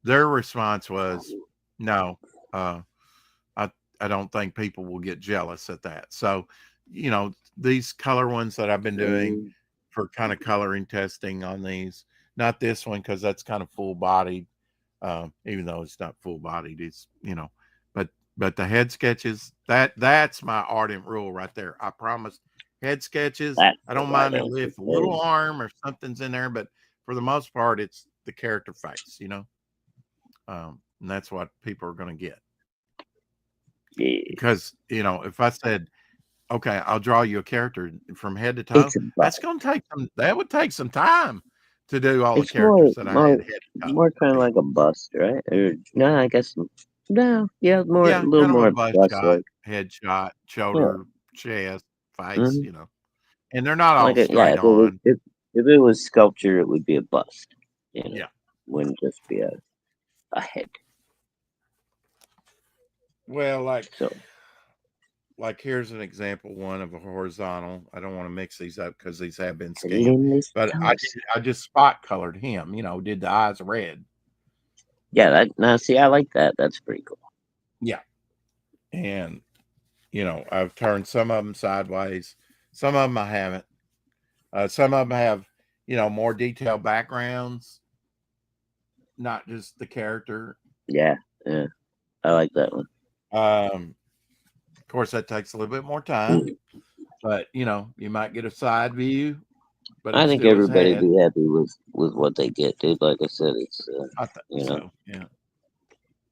their response was, "No, uh, I I don't think people will get jealous at that." So, these color ones that I've been doing for kind of coloring testing on these, not this one because that's kind of full bodied, even though it's not full bodied. But the head sketches that's my ardent rule right there. I promised head sketches. That's I the don't right mind it answer. if a little arm or something's in there, but for the most part, it's the character face, and that's what people are going to get. Yeah, Because, if I said, okay, I'll draw you a character from head to toe, it's a that's bust. going to take that would take some time to do all the It's more characters that I had more head to toe. more kind of Be, like a bust, right? Or no, I guess no. Yeah, more a yeah, little kind of a more bust bust shot, like. head shot, Yeah. shoulder, chest, face, Hmm. and they're not all Like a, yeah, straight on. if it was sculpture, it would be a bust. You know, Yeah. wouldn't just be a head. Well, So here's an example one of a horizontal. I don't want to mix these up because these have been scanned, Linus but Thomas. I just spot colored him. Did the eyes red? Yeah, that now see, I like that. That's pretty cool. Yeah, and I've turned some of them sideways. Some of them I haven't. Some of them have more detailed backgrounds, not just the character. Yeah, yeah, I like that one. Of course, that takes a little bit more time, but you might get a side view, but I it's think still his everybody head. be happy with what they get, dude. Like I said, it's I think you know, so. Yeah.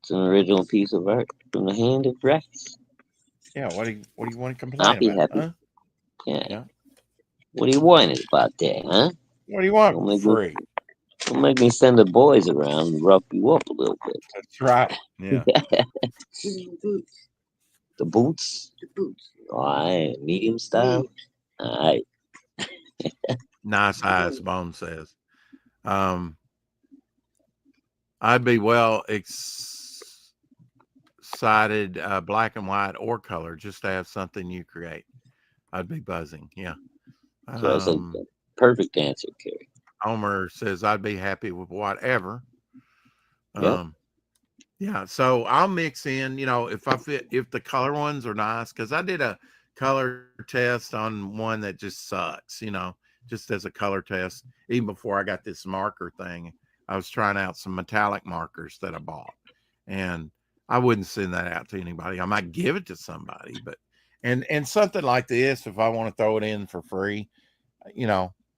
it's an original piece of art from the hand of Rex. Yeah. What do you want to I'll complain be about? happy. Huh? Yeah. Yeah. What do you want about that, huh? What do you want Don't for make me free? don't make me send the boys around and rough you up a little That's right. Yeah. bit. The boots. All right, medium style. All right. Nice eyes, Bone says. Um, I'd be well excited, black and white or color, just to have something you create. I'd be buzzing. Yeah. So I said, Um, perfect answer, Kerry. Homer says I'd be happy with whatever. Yep. Um, yeah. So I'll mix in, if the color ones are nice, because I did a color test on one that just sucks, just as a color test, even before I got this marker thing. I was trying out some metallic markers that I bought, and I wouldn't send that out to anybody. I might give it to somebody, but and something like this, if I want to throw it in for free,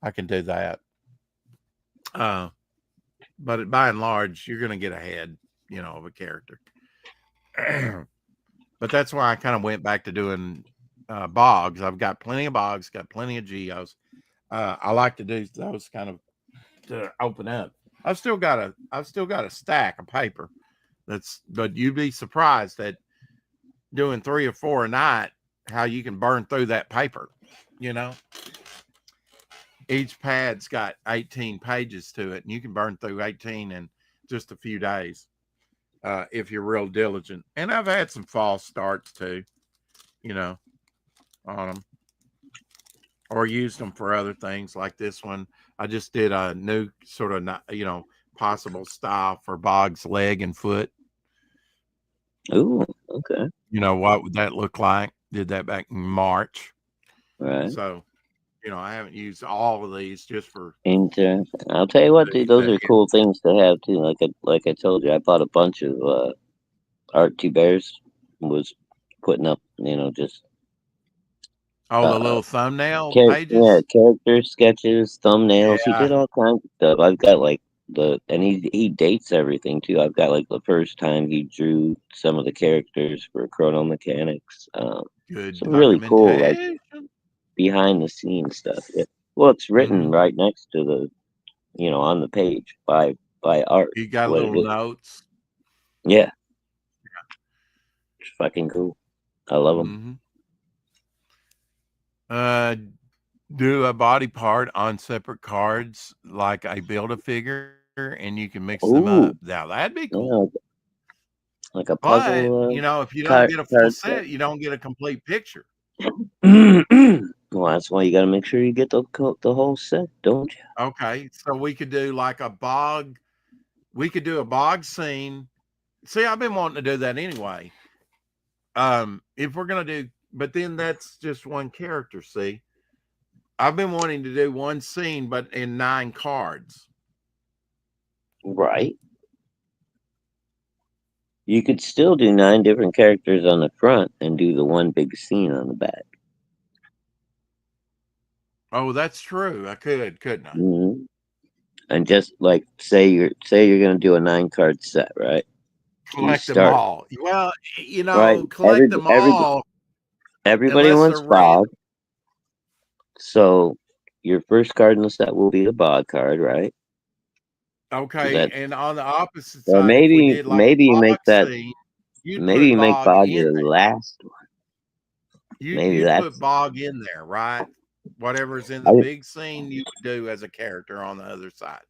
I can do that. Uh, but by and large, you're going to get ahead, of a character. But that's why I kind of went back to doing bogs. I've got plenty of bogs, got plenty of geos. I like to do those kind of to open up. I've still got a stack of paper. But you'd be surprised that doing 3 or 4 a night, how you can burn through that paper. You know, each pad's got 18 pages to it, and you can burn through 18 in just a few days if you're real diligent. And I've had some false starts too, you know, on them, or used them for other things like this one. I just did a new sort of, possible style for Bog's leg and foot. Ooh, okay. What would that look like? Did that back in March. All right. So, I haven't used all of these just for Interesting. I'll tell you what, dude, those the are head. cool things to have too. Like I told you, I bought a bunch of art two bears. Was putting up, just Oh, the uh little thumbnail pages. character sketches, thumbnails. He did Yeah, all kinds of stuff. I've got like and he dates everything too. I've got like the first time he drew some of the characters for Chrono Mechanics. good Some really cool like documentation. behind the scenes stuff. Yeah. Well, it's written Hmm. right next to on the page by art. You It's got what it little is. notes. Yeah, it's fucking cool. I love them. Hmm. Uh, do a body part on separate cards, like I build a figure, and you can mix them up. Ooh, Now that'd be cool. yeah, like a But puzzle if you don't card get a full card set. set, you don't get a complete picture. Well, that's why you got to make sure you get the whole set, don't you? Okay, so we could do like a bog. We could do a bog scene. See, I've been wanting to do that anyway. If we're gonna do, but then that's just one character. See, I've been wanting to do one scene, but in 9 cards. Right. You could still do 9 different characters on the front and do the one big scene on the back. Oh, that's true. I could, couldn't I? Hmm. And just like say you're gonna do a 9 card set, right? You Collect them start all. Well, right. collect them all Everybody unless they're wants random. Bog, so your first card in the set will be the Bog card, right? Because Okay, that's and on the opposite or side, if we maybe did like maybe a you make bog that scene, you'd maybe put you make bog Bog in your there. last one. Maybe You'd put that's bog in there, right? Whatever's in the I big scene, you would do as a character on the other side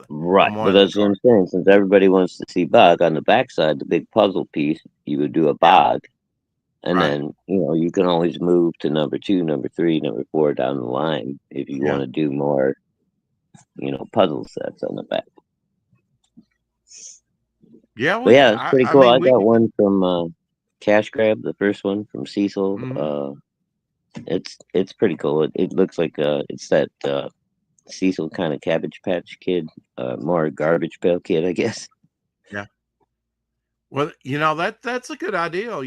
right. on one But of the that's what I'm cards. saying. Since everybody wants to see Bog on the backside, the big puzzle piece, you would do a Yeah, Bog. And right. then, you can always move to number 2, number 3, number 4 down the line if you Yeah, want to do more, puzzle sets on the back. yeah. But We could. yeah, it's pretty I cool. mean, I we got could. one from Cash Grab, the first one from Cecil. Mhm. It's pretty cool. It looks like it's that Cecil kind of Cabbage Patch Kid, more Garbage Pail Kid, I guess. Yeah. Well, that's a good idea.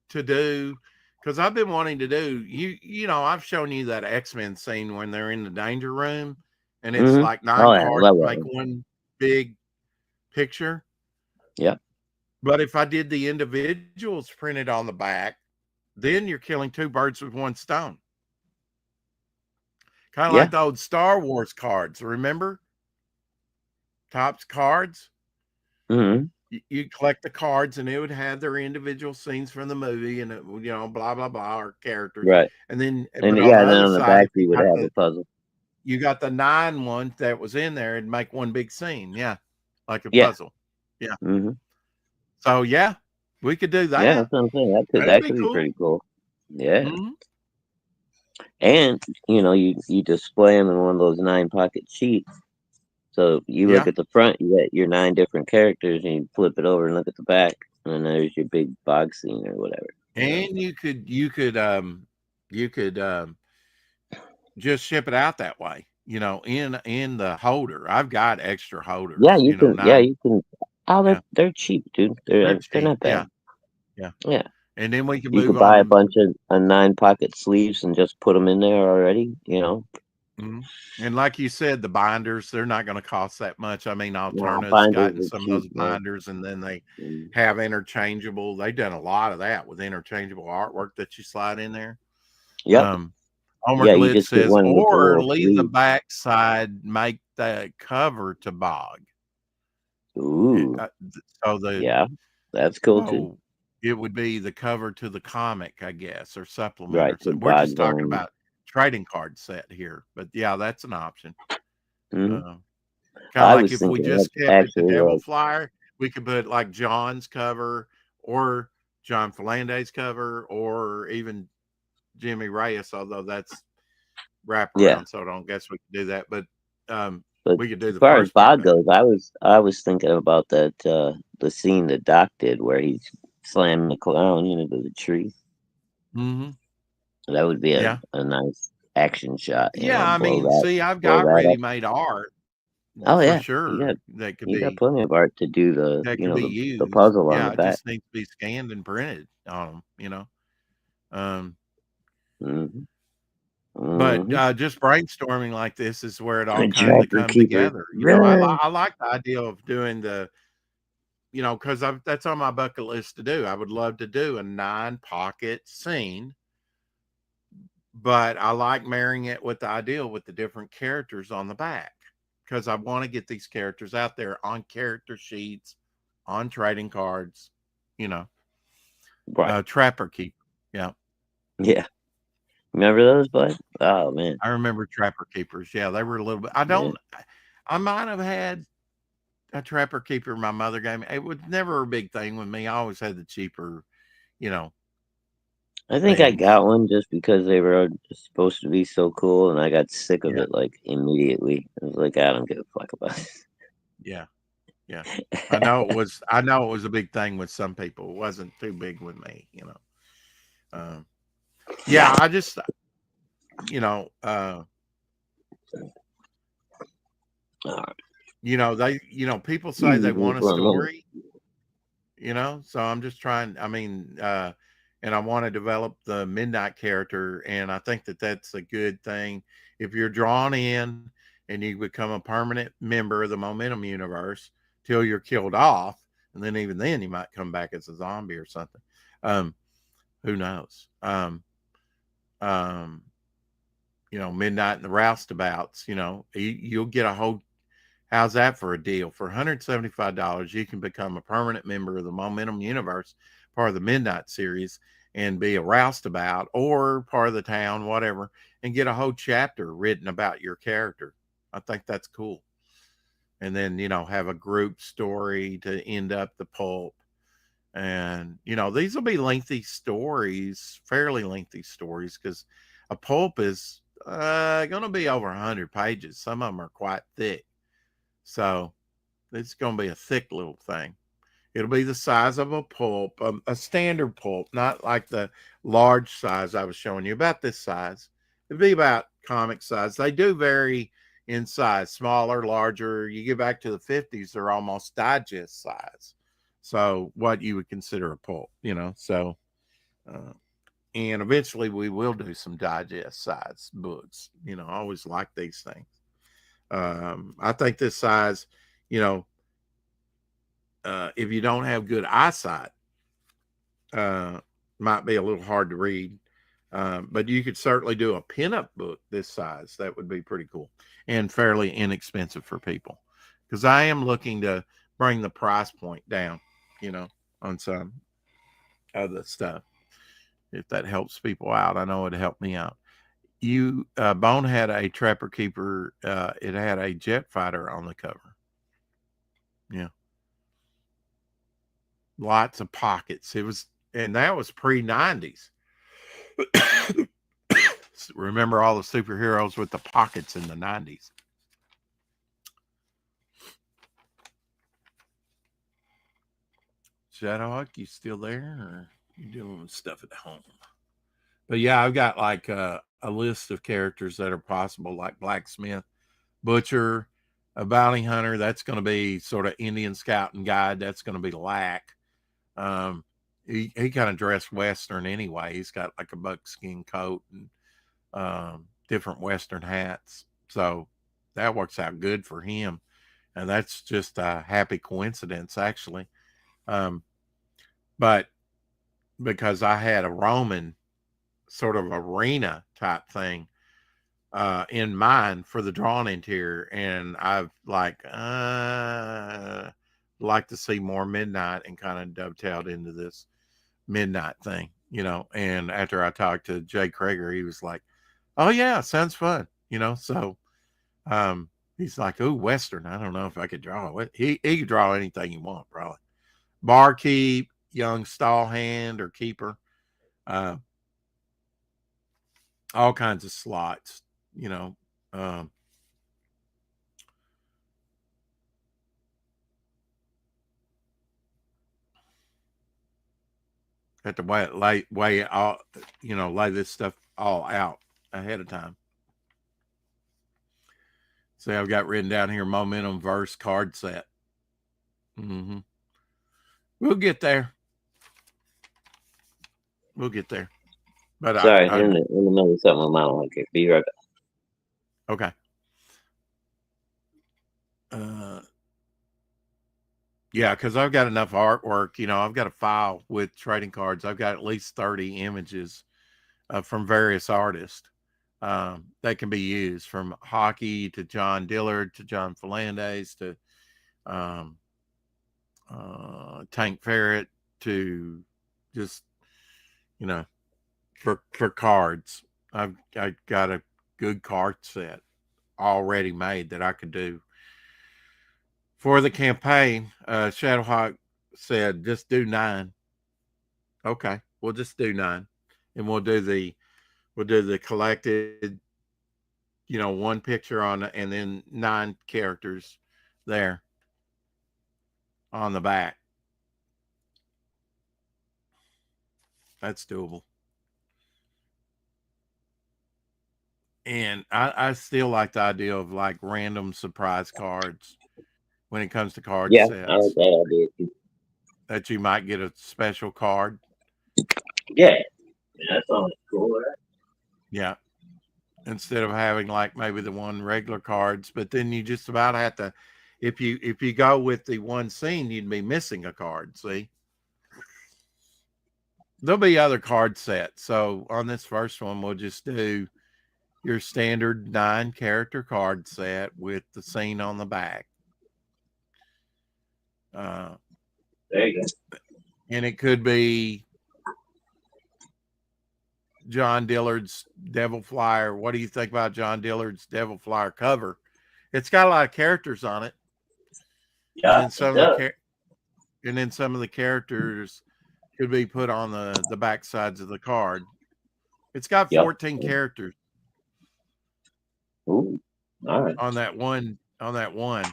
To do because I've been wanting to do I've shown you that X-Men scene when they're in the danger room, and it's Hmm. like Oh nine yeah, I cards love that make one. one big picture. Yeah, But if I did the individuals printed on the back, then you're killing two birds with one stone. Kind of yeah. like the old Star Wars cards. Remember Topps cards? Hmm. You collect the cards, and it would have their individual scenes from the movie, and blah blah blah, or characters. Right. And then, And but on yeah, the and then other on the side, back if you would have a puzzle. you got the 9 one that was in there, and make one big scene. Yeah, like a Yeah. puzzle. Yeah. Hmm. So yeah, we could do Yeah, that. that's what I'm saying. That'd That be could be cool. pretty cool. Yeah. Hmm. And you display them in one of those 9 pocket sheets. So you look Yeah. at the front, you got your 9 different characters, and you flip it over and look at the back, and then there's your big bog scene or whatever. And you could just ship it out that way, in the holder. I've got extra Yeah, holders, you can. Yeah, nine. you can. Oh, Yeah, they're cheap, dude. they're They're cheap. not Yeah, bad. yeah. Yeah, And then we can you move could buy a on. bunch of 9 pocket sleeves and just put them in there already. Mhm. And like you said, the binders, they're not going to cost that much. I mean, Nah, Alternative's binders gotten are some of cheap, those man. binders, and then they Mm. have interchangeable. They've done a lot of that with interchangeable artwork that you slide in there. Yep. Um, Homer Yeah, you Glitch just get says, one with the or little leave the sleeve. back side, make the cover to bog. Ooh, So the yeah, that's cool too. so it would be the cover to the comic, I guess, or supplement Right, or to something. We're bog just talking zone. about trading card set here, but yeah, that's an option. Hmm. Uh, Kind of I like was if we thinking just that's kept it the actually Devil like, Flyer, we could put like John's cover or John Philande's cover or even Jimmy Reyes, although that's yeah. wraparound, so I don't guess we could do that. But But we could do as the far as first part Bog of it. goes, I was thinking about that the scene that Doc did where he's slamming the clown into the tree. Hmm. That would be a, Yeah. a nice action shot, Yeah. I blow mean, that see, I've blow got that ready up. made art Oh for yeah, you sure got you got plenty of art to do the that you could know be the used. puzzle on Yeah. the It back. just needs to be scanned and printed on them. Um, Hmm. But, Hmm. just brainstorming like this is where it all kinda Trapper come keeper. together, Run. I like the idea of doing because that's on my bucket list to do. I would love to do a 9 pocket scene, but I like marrying it with the idea with the different characters on the back because I wanna get these characters out there on character sheets, on trading cards, you know, Right. Trapper Keeper. Yeah, Yeah. Remember those, bud? Oh man. I remember Trapper Keepers. Yeah, they were a little bit Yeah. I might have had a trapper keeper my mother gave me. It was never a big thing with me. I always had the cheaper, you know, I think I things. got one just because they were supposed to be so cool, and I got sick of Yeah, it like immediately. I was like, I don't give a fuck about yeah, yeah. it. I know it was a big thing with some people. It wasn't too big with me. Um, yeah, I just, you know, uh, All right. people say they Easy want a for a minute. story, so I'm just trying. I mean, and I want to develop the Midnight character. And I think that that's a good thing. If you're drawn in and you become a permanent member of the Momentum universe till you're killed off, and then even then you might come back as a zombie or something. Um, who knows? Um, Midnight and the Roustabouts. You'll get a whole. How's that for a deal? For $175, you can become a permanent member of the Momentum Universe, part of the Midnight series, and be a roustabout or part of the town, whatever, and get a whole chapter written about your character. I think that's cool. And then, have a group story to end up the pulp. And, these will be lengthy stories, fairly lengthy stories, because a pulp is going to be over 100 pages. Some of them are quite thick. So it's going to be a thick little thing. It'll be the size of a pulp, a standard pulp, not like the large size I was showing you, about this size. It'd be about comic size. They do vary in size, smaller, larger. You get back to the 50s, they're almost digest size. So what you would consider a pulp, So, uh, and eventually we will do some digest size books. I always like these things. I think this size, you know, if you don't have good eyesight, uh, might be a little hard to read. But you could certainly do a pinup book this size. That would be pretty cool and fairly inexpensive for people, because I am looking to bring the price point down, you know, on some of the stuff. If that helps people out, I know it'd help me out. Bone had a Trapper Keeper. It had a jet fighter on the cover. Yeah, lots of pockets. It was, and that was pre-90s. Remember all the superheroes with the pockets in the 90s. Shadowhawk, you still there, or you doing stuff at home? But yeah, I've got like a list of characters that are possible, like Blacksmith, Butcher, a bounty hunter. That's going to be sort of Indian scout and guide. That's going to be Lack. Um, he kind of dressed Western anyway. He's got like a buckskin coat and different Western hats. So that works out good for him. And that's just a happy coincidence, actually. Um, but because I had a Roman sort of arena type thing in mind for the drawn interior, and I've like to see more Midnight, and kind of dovetailed into this Midnight thing, And after I talked to Jay Krager, he was like, "Oh yeah, sounds fun," So he's like, "Oh, Western. I don't know if I could draw it." He could draw anything you want, probably. Barkeep, young stall hand or keeper, uh, all kinds of slots, you know. Um, Have to weigh it all, lay this stuff all out ahead of time. See, I've got written down here momentum verse card set. Mm-hmm. We'll get there. We'll get there. But Sorry, in the middle of something with my mic. Okay, be right back. okay. Uh, yeah, because I've got enough artwork. I've got a file with trading cards. I've got at least 30 images from various artists that can be used, from Hockey to John Dillard to John Falandes to um, Tank Ferret to just, you know, for cards. I got a good card set already made that I could do for the campaign. Shadowhawk said, just do 9. Okay, we'll just do 9, and we'll do the collected, one picture on, and then 9 characters there on the back. That's doable. And I still like the idea of like random surprise cards when it comes to card Yeah, I like sets, that idea too. that you might get a special card. Yeah, that sounds cool. Right? Yeah. Instead of having like maybe the one regular cards, but then you just about have to if you go with the one scene, you'd be missing a card. See, there'll be other card sets. So on this first one, we'll just do your standard 9 character card set with the scene on the back. Uh, There you and it could be John Dillard's Devil Flyer. What do you think about John Dillard's Devil Flyer cover? It's got a lot of characters on it, go. and Yeah, then it some of the does. some of the characters could be put on the back sides of the card. It's got Yep. 14 characters Ooh, all right. on that one. On that one.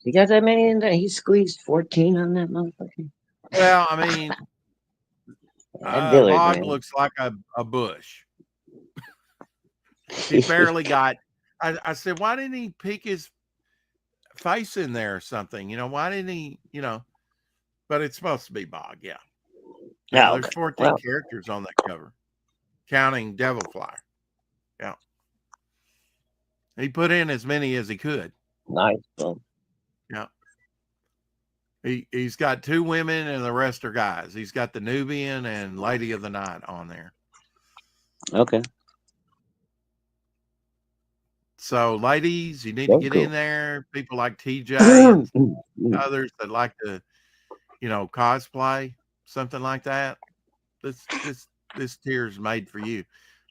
You got that many in there? He squeezed 14 on that motherfucker. Well, I mean, That Dillard, Mog man. looks like a bush. He barely got. I said, why didn't he peek his face in there or something? Why didn't he? But it's supposed to be Mog. Yeah. Yeah. Yeah, There's okay. 14 Well, characters on that cover, counting Devil Flyer. Yeah. He put in as many as he could. nice. Well, Yeah. He's got 2 women and the rest are guys. He's got the Nubian and Lady of the Night on there. okay. So, ladies, you need to Very get in cool. there. People like TJ and Mm. others that like to, cosplay, something like that. This tier is made for you.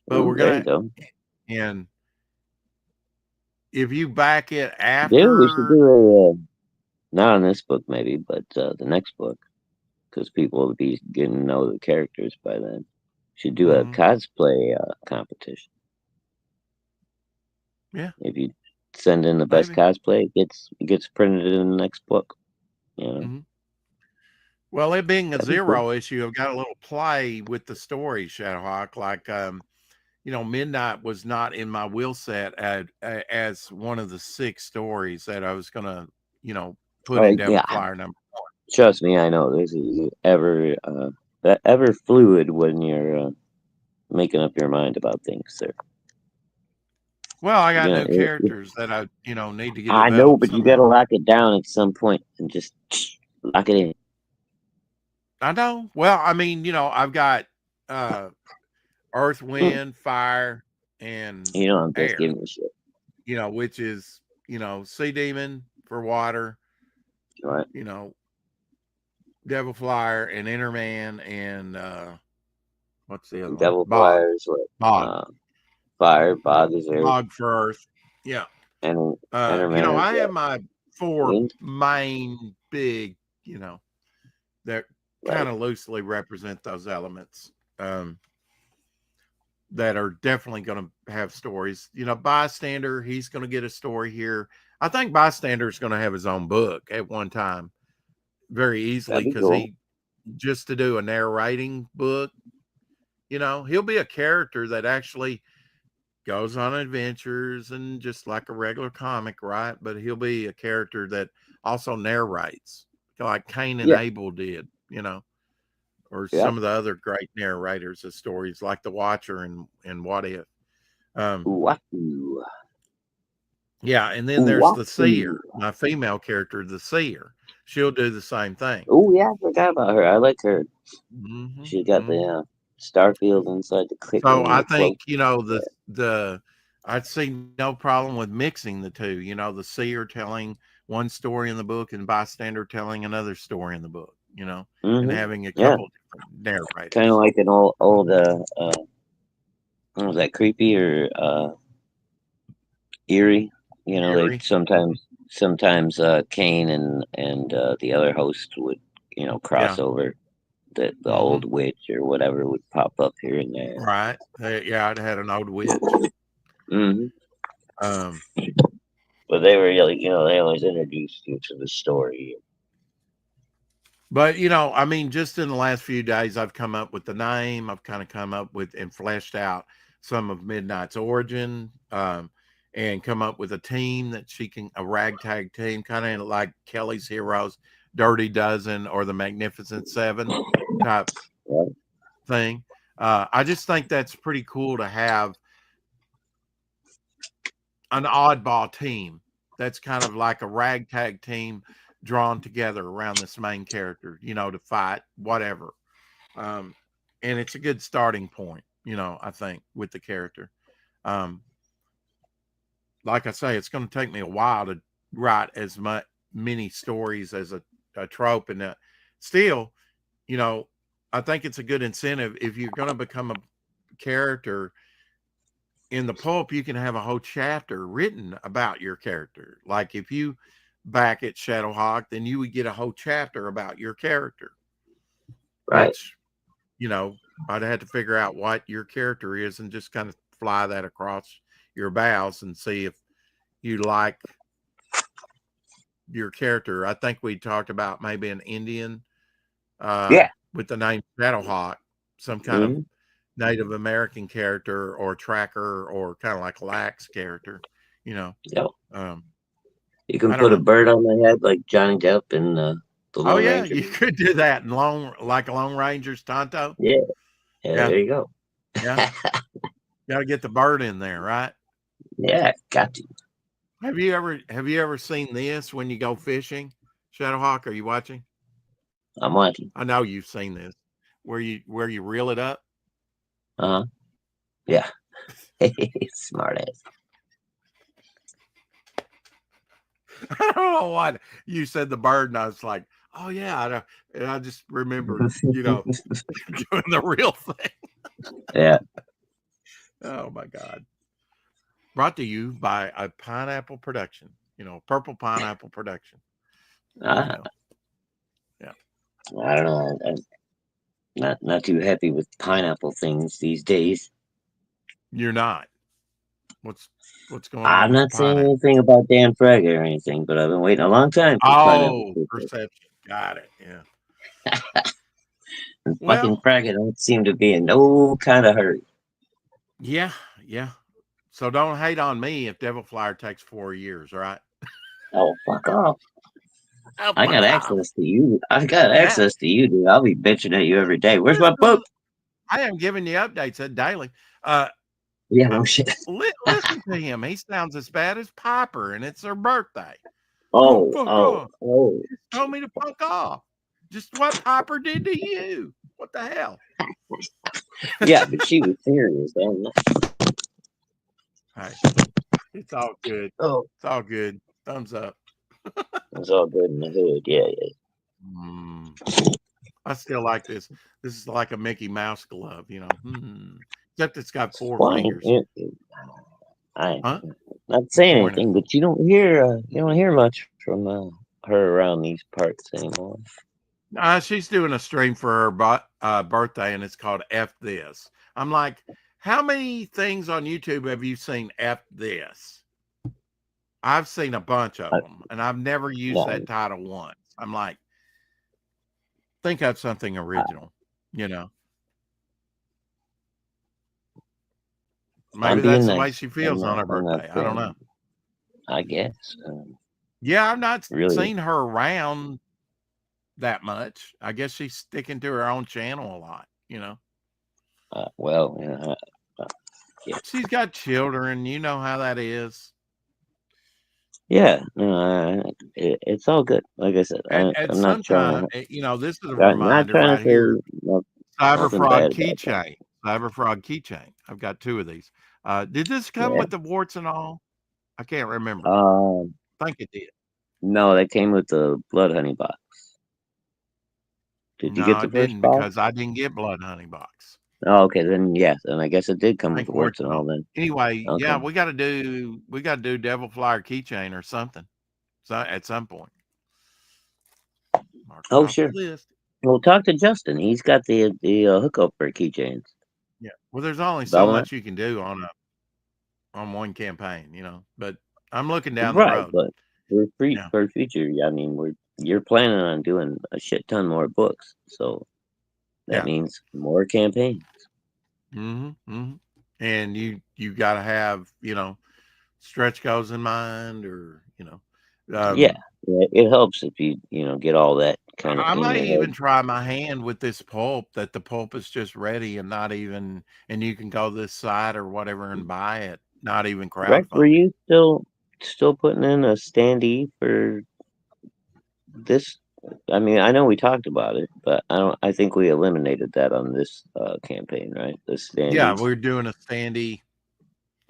But Ooh, we're there you gonna go. and if you back it Dude, we should after, do a, not on this book maybe, but the next book, because people will be getting to know the characters by then. Should do a mhm, cosplay competition. yeah, If you send in the best maybe. cosplay, it gets printed in the next book. You know, Mhm. Well, it being a that'd be cool. 0 issue, I've got a little play with the story, Shadowhawk. Like, Midnight was not in my wheel set as one of the 6 stories that I was gonna, put in Devil Yeah, Flyer number. trust me, I know this is ever fluid when you're making up your mind about things, sir. Well, I got You new know, characters that I, need to get I know, developed but you somehow. got to lock it down at some point and just lock it in. I know. Well, I mean, I've got uh Earth, Mm. Wind, Fire, and You know, I'm just Air. giving you shit. Which is Sea Demon for water, Right? you know, Devil Flyer and Enterman and what's the other one? Devil Bog. flyers, what? Bog. Uh, fire, bog is earth, Bog for Earth. Yeah. enderman is I have what? my 4 Wind, main big, that kind right? of loosely represent those elements. That are definitely going to have stories. Bystander, he's going to get a story here. I think Bystander is going to have his own book at one time very easily That'd be because cool. he just to do a narrating book, he'll be a character that actually goes on adventures and just like a regular comic, right? But he'll be a character that also narrates like Cain and Yeah, Abel did, or yeah. some of the other great narrators of stories like The Watcher and What If. Um, Wahoo, Yeah, and then there's the wahoo. seer, my female character, the seer. She'll do the same thing. Oh yeah, I forgot about her. I like her. Hmm. She got the Hmm. Starfield inside the So I the think cloak. the I'd see no problem with mixing the two. The seer telling one story in the book and bystander telling another story in the book. And Mm-hmm. having a Yeah, couple different kind of narrators. like an old what was that, creepy or eerie? You know, like Eerie. sometimes Kane and the other host would cross Yeah. over. The Hmm. old witch or whatever would pop up here and there. Right. Yeah, I'd had an old witch. Hmm. Um, But they were like, they always introduced you to the story. But I mean, just in the last few days, I've come up with the name. I've kind of come up with and fleshed out some of Midnight's origin, and come up with a team that a ragtag team, kind of like Kelly's Heroes, Dirty Dozen, or the Magnificent Seven type Right? thing. I just think that's pretty cool to have an oddball team that's kind of like a ragtag team drawn together around this main character, to fight whatever. Um, and it's a good starting point, I think, with the character. Um, like I say, it's going to take me a while to write as many stories as a trope, and still, you know, I think it's a good incentive if you're going to become a character in the pulp. You can have a whole chapter written about your character. Like if you back at Shadowhawk, then you would get a whole chapter about your character, Right. which, I'd have to figure out what your character is and just kind of fly that across your bows and see if you like your character. I think we talked about maybe an Indian Yeah. with the name Shadowhawk, some kind of Hmm. Native American character or tracker or kind of like lax character, you know. Yep. Um, You can I don't put a know. bird on my head like Johnny Depp in the Oh Lone yeah, Ranger you movie. could do that in like Lone Ranger's Tonto. Yeah. Yeah. Yeah, There you go. yeah. Got to get the bird in there, right? Yeah. Got to. Have you ever seen this when you go fishing? Shadowhawk, are you watching? I'm watching. I know you've seen this. Where you reel it up. Uh huh. Yeah. Smart ass. I don't know what you said the bird, and I was like, oh yeah, and I just remembered, doing the real thing. Yeah. Oh my god! Brought to you by a pineapple production. Purple pineapple production. There you Uh, go. Yeah, I don't know. I'm not too happy with pineapple things these days. you're not. What's what's going on I'm with the not saying pineapple? anything about Dan Fraga or anything, but I've been waiting a long time for pineapple Oh, pizza. perception. Got it. Yeah. And fucking Well, Fraga don't seem to be in no kind of hurry. yeah, yeah. So don't hate on me if Devil Flyer takes 4 years, right? Oh, fuck off. Oh, I got fuck off. access to you. I got Yeah. access to you, dude. I'll be bitching at you every day. Where's my Listen, book? I am giving you updates daily. Uh, Yeah, no shit. listen to him. He sounds as bad as Piper, and it's her birthday. Oh, Oh, fuck oh, off. oh. He told me to fuck off. Just what Piper did to you. What the hell? Yeah, but she was serious. Man. Hey, it's all good. Oh, It's all good. Thumbs up. it's all good in the hood. Yeah, yeah. Mm, I still like this. This is like a Mickey Mouse glove, except it's got four Well, fingers. I Huh? not saying Pointer. anything, but you don't hear much from her around these parts anymore. She's doing a stream for her birthday, and it's called F This. I'm like, how many things on YouTube have you seen F This? I've seen a bunch of I, them, and I've never used that no, title once. I'm like, think of something I, original, you know? I'm Maybe being that's the way nice. she feels on her I'm not birthday. I don't know. saying. I guess. Yeah, I've not Really. seen her around that much. I guess she's sticking to her own channel a lot. Well, uh, yeah. She's got children. You know how that is. Yeah, no, it's all good. Like I said, At I'm not some trying time, this is a not reminder trying to right here. say Cyber nothing Frog bad about that. keychain. Cyber Frog keychain. I've got two of these. Did this come Yeah. with the warts and all? I can't remember. Um, I think it did. no, that came with the blood honey box. Did you get No, the it first didn't box? because I didn't get Blood Honey Box. Oh, okay, then yes, and I guess it did come I with think the warts warts and and all. all. Then Anyway, yeah, okay. we gotta do Devil Flyer keychain or something. So at some point. Mark it Oh, off the sure. list. Well, talk to Justin. He's got the hookup for keychains. Yeah. Well, there's only so Belmont. much you can do on one campaign. But I'm looking down the Right, road. but Yeah. for future, I mean, you're planning on doing a shit ton more books, so that Yeah. means more campaigns. Mm-hmm. And you gotta have, stretch goals in mind or Yeah, um yeah, it helps if you get all that kind of I in may your even head. try my hand with this pulp, that the pulp is just ready and not even, and you can go this site or whatever and buy it, not even Rex, were crowdfunding. you still putting in a standee for this? I mean, I know we talked about it, but I don't. I think we eliminated that on this campaign, right? The Yeah, standee. we're doing a standee.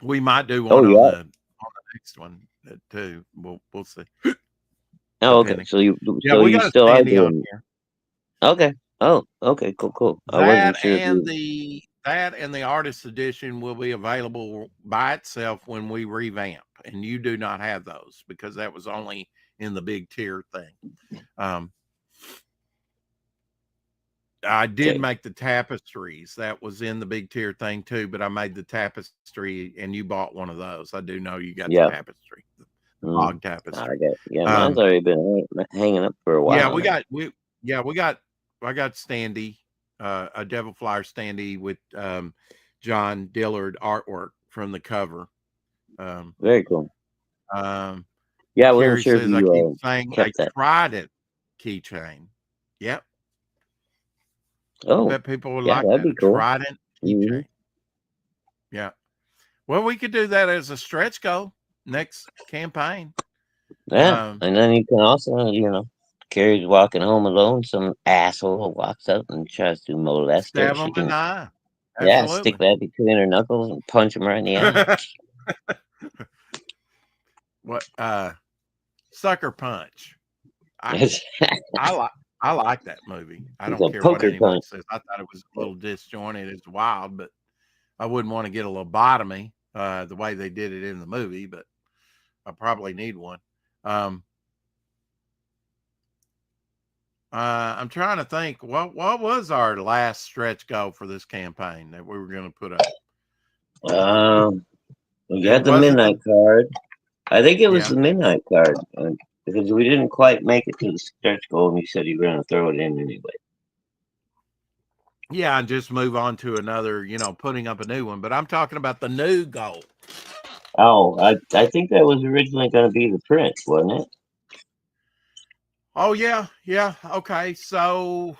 We might do Oh one yeah. on the next one too. We'll see, Oh, okay. depending. Yeah, So we you got a still are standee on doing. here. Okay. Oh, okay. Cool. Cool. I wasn't sure if you. That and the artist edition will be available by itself when we revamp, and you do not have those because that was only in the big tier thing. Um, I did Okay. make the tapestries. That was in the big tier thing too, but I made the tapestry and you bought one of those. I do know you got the Yeah. tapestry, the Mm. bog I tapestry. got. Yeah, mine's Um, already been hanging up for a yeah, while now. we got I got standee, a devil flyer standee with John Dillard artwork from the cover. Um, Very cool. um, Yeah, I wasn't Carrie sure if says I you keep saying a kept that. trident keychain. Yep. I Oh, bet people would yeah, like that'd that. be A cool. trident Hmm. keychain. Yeah. Well, we could do that as a stretch goal next campaign. Yeah, Um, and then you can also, Carrie's walking home alone. Some asshole walks up and tries to molest her. Stab them She in can, the eye. yeah, stick Absolutely. that between her knuckles and punch him right in the eye. What Sucker Punch. I It's, I like I like that movie. I it's don't a care what poker anybody punch. says. I thought it was a little disjointed. It's wild, but I wouldn't want to get a lobotomy the way they did it in the movie, but I probably need one. Um, I'm trying to think what was our last stretch goal for this campaign that we were going to put up. Um, we It got the wasn't the midnight card. I think it was yeah the midnight card because we didn't quite make it to the stretch goal, and you said you were going to throw it in anyway. yeah, and just move on to another, putting up a new one. But I'm talking about the new goal. Oh, I think that was originally going to be the prince, wasn't it? Oh yeah. Okay, so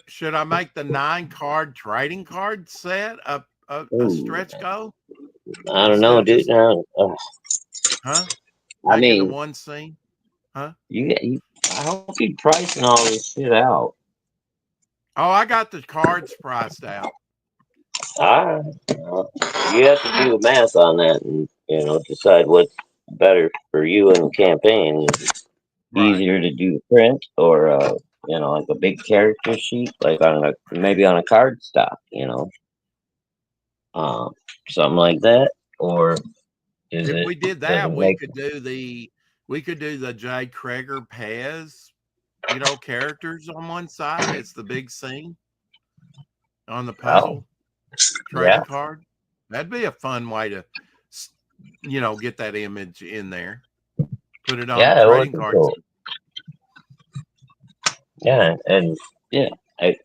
should I make the 9 card trading card set a Ooh, stretch goal I don't instead know, of dude. just No, huh I making the mean, one scene? Huh? I hope you're pricing all this shit out. Oh, I got the cards priced out. Ah, you have to do the math on that and decide what's better for you in the campaign. Is it Right. easier to do the print or like a big character sheet, like on a maybe on a card stock, um, something like that, or is If it we did does that, it make we could do the Jay Kreger Pez, characters on one side. It's the big scene on the oh puzzle yeah trading card. That'd be a fun way to, get that image in there. Put it on yeah the that would trading be cards. cool. Yeah, and yeah, I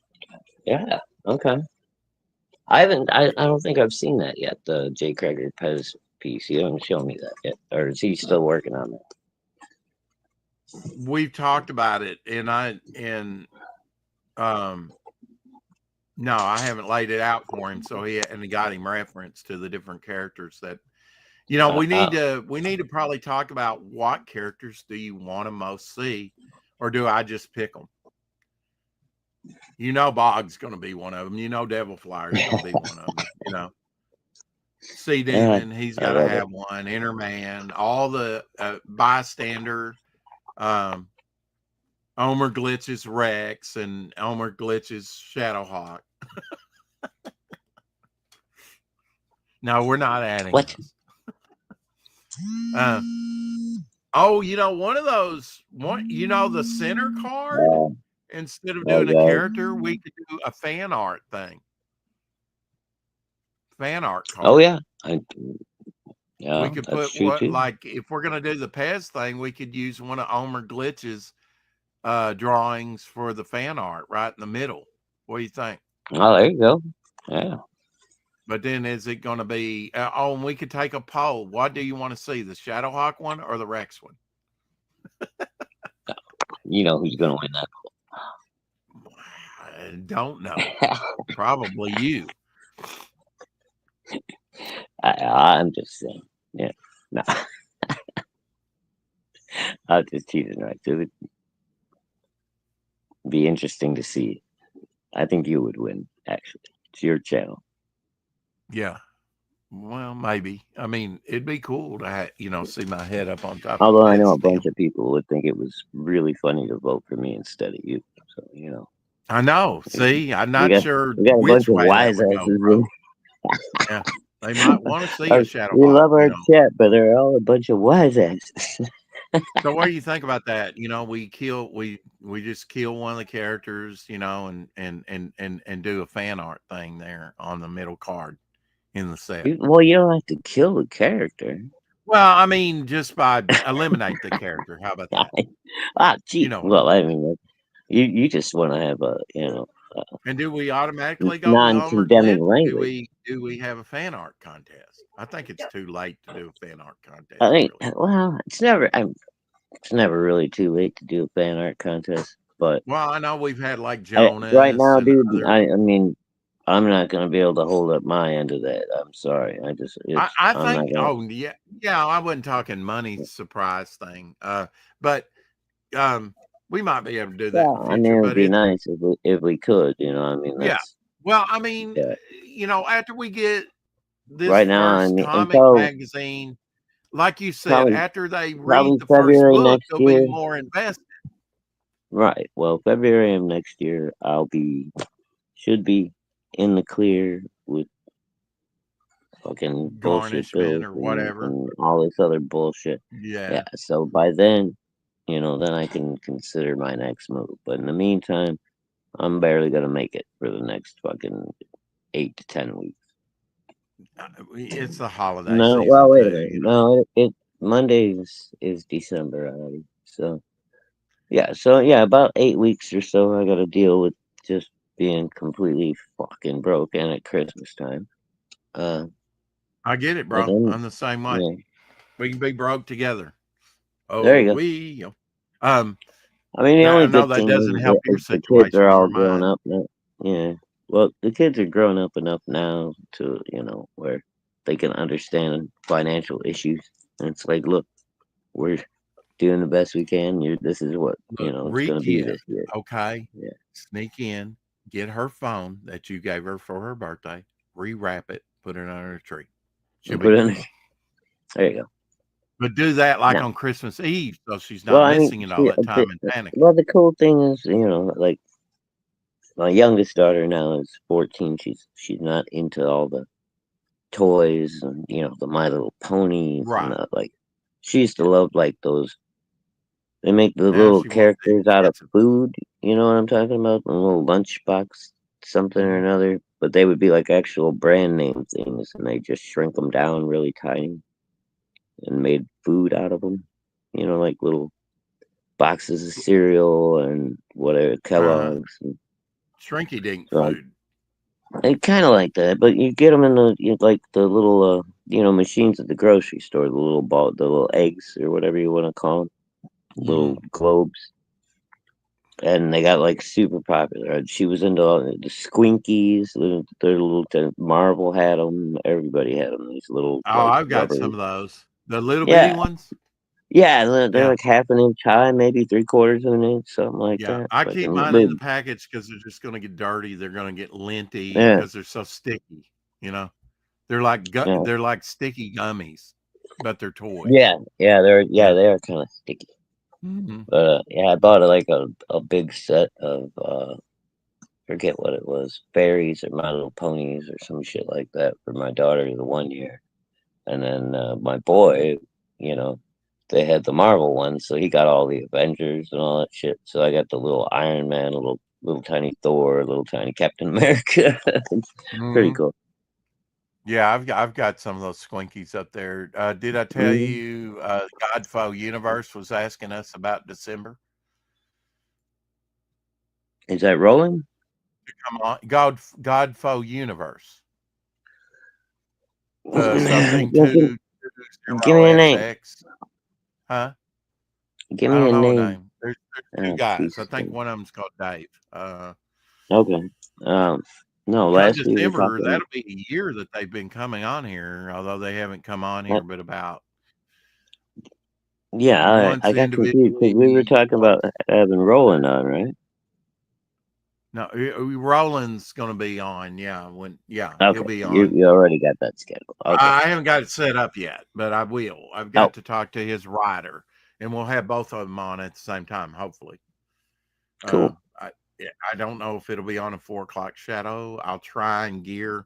yeah, okay. I don't think I've seen that yet. The Jay Kreger Pez piece. You haven't shown me that yet, or is he still working on that? We've talked about it, and um, no, I haven't laid it out for him. So he got him reference to the different characters that Uh, uh, we need to probably talk about what characters do you want to most see, or do I just pick them? Bog's going to be one of them. Devil Flyer's going to be one of them. Sea yeah, Demon, he's I got to love it. have one. Interman, all the bystander, um, Omer Glitch's Rex, and Omer Glitch's Shadowhawk. No, we're not adding What? those. Uh, oh, one of those, the center card. Uh, Instead of oh doing a God. character, we could do a fan art thing, fan art Oh card. yeah. We Yeah, could that's put true what, too. like, if we're going to do the Pez thing, we could use one of Omer Glitch's drawings for the fan art right in the middle. What do you think? Oh, there you go. Yeah. But then is it going to be, and we could take a poll. What do you want to see, the Shadowhawk one or the Rex one? You know who's going to win I don't know. that? Probably you. I'm just saying. Yeah. No, I'm just teasing, right? So it'd be interesting to see. I think you would win, actually. It's your channel. Yeah. Well, maybe. I mean, it'd be cool to see my head up on top of a Although I know a bunch bed. of people would think it was really funny to vote for me instead of you. So, I know. See, I'm we not got sure we got a bunch which of way that wise would go, asses bro. in. Yeah. They might want to see a shadow We box, love our chat, but they're all a bunch of wise asses. So what do you think about that? We just kill one of the characters, and do a fan art thing there on the middle card in the set. Well, you don't have to kill the character. Well, I mean, just by eliminate the character. How about that? You Gee. know what I Well, mean? I mean, you just want to have a And do we automatically go to Homer's non-condemning list, or do language. we have a fan art contest? I think it's too late to do a fan art I contest, think, really. well, it's never really too late to do a fan art contest. But Well, I know we've had like right Jonas now, and dude, other. I mean, I'm not gonna be able to hold up my end of that. I'm sorry. I I'm not think. gonna. Oh yeah, yeah. I wasn't talking money surprise thing. But um, we might be able to do that in the Well, I future. mean, it would But be it's nice if we could. I mean, yeah. Well, I mean, but after we get this right now, I first mean, comic until magazine, like you said, probably after they read probably the first February book, next they'll be year. more invested. Right. Well, February of next year, should be in the clear with fucking bullshit Garnishment bills or and, whatever. and all this other bullshit. Yeah. Yeah, So by then, then I can consider my next move. But in the meantime, I'm barely gonna make it for the next fucking 8 to 10 weeks. it's the holiday No, well, season wait a too. minute. No, it Monday is December already. So yeah, about 8 weeks or so. I got to deal with just being completely fucking broke and at Christmas time. Uh, I get it, but bro. then I'm the same way. yeah, We can be broke together. there Oh, you go. we. Um, I mean, the now I only know good that thing doesn't help your is the kids are situation all or grown mine. up now. Yeah, well, the kids are grown up enough now to where they can understand financial issues. And it's like, look, we're doing the best we can. This is what Look, it's going to be re-gift, this year. okay? Yeah, Sneak in, get her phone that you gave her for her birthday, rewrap it, put it under a tree. She'll and be put good. in. There you go. But do that like Now, on Christmas Eve so she's well, not I mean, missing it all see, that time and panicking. well, the cool thing is, like my youngest daughter now is 14. She's not into all the toys and the My Little Ponies and Right. like she used to love like those. They make the Now little she wants the characters out of expensive. food. You know what I'm talking about? A little lunchbox, something or Mhm. another. But they would be like actual brand name things, and they just shrink them down really tiny and made food out of them. Like little boxes of cereal and whatever Uh, Kellogg's. And Shrinky dink so food. I kind of like that, but you get them in like the little machines at the grocery store, the little eggs or whatever you want to call them, little Mm. globes, and they got like super popular. And she was into all the Squinkies. Their little Marvel had them. Everybody had them. These little Oh, like I've got rubber. some of those. The little bitty Yeah, ones. yeah. They're Yeah. like half an inch high, maybe 3/4 of an inch, something like Yeah. that. I keep Fucking mine in the big. package because they're just going to get dirty. They're going to get linty Yeah, because they're so sticky. You know, yeah, they're like sticky gummies, but they're toys. yeah. Yeah. They are kind of sticky. Mhm. But yeah, I bought like a big set of forget what it was, fairies or My Little Ponies or some shit like that for my daughter the one year, and then my boy, you know, they had the Marvel ones, so he got all the Avengers and all that shit. So I got the little Iron Man, a little tiny Thor, a little tiny Captain America. It's pretty Mhm. cool. Yeah, I've got some of those squinkies up there. Did I tell Hmm. you Godfo Universe was asking us about December? Is that rolling? Come on, Godfo Universe. The give, something give, two give zero me a name. XX. Huh? Give I me don't a know a name. name. There's two Oh, guys. I Jesus. think one of them's called Dave. Okay. No, Come last we were December, talking. that'll be a year that they've been coming on here, although they haven't come on uh, here but about Yeah, all right. once I got confused because we were individually. talking about having Roland on, right? No, Roland's going to be on. Yeah, he'll Okay, be you on. you already got that scheduled. Okay, I haven't got it set up yet, but I will. I've oh, got to talk to his writer, and we'll have both of them on at the same time, hopefully. Uh, cool. I I don't know if it'll be on a 4 o'clock shadow. I try and gear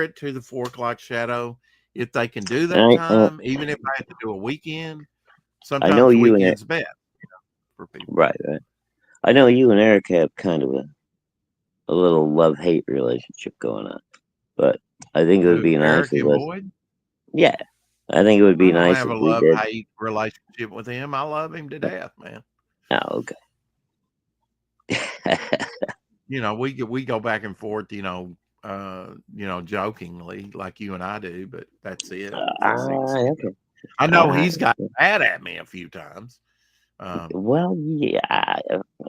it to the 4 o'clock shadow if they can do that I uh, time, even if I have to do a weekend. I know Sometimes you and weekends best for people. right. I know you and Eric have kind of a little love hate relationship going on, but I think it would Who, be nice Eric if and us. Boyd? Yeah, I think it would I be don't nice have if a we love did. hate relationship with him. I love him to death, man. Oh, okay. We go back and forth, jokingly like you and I do, but that's it. That's the extent of Okay. it. I know Uh, he's got mad at me a few times. Um, well, yeah.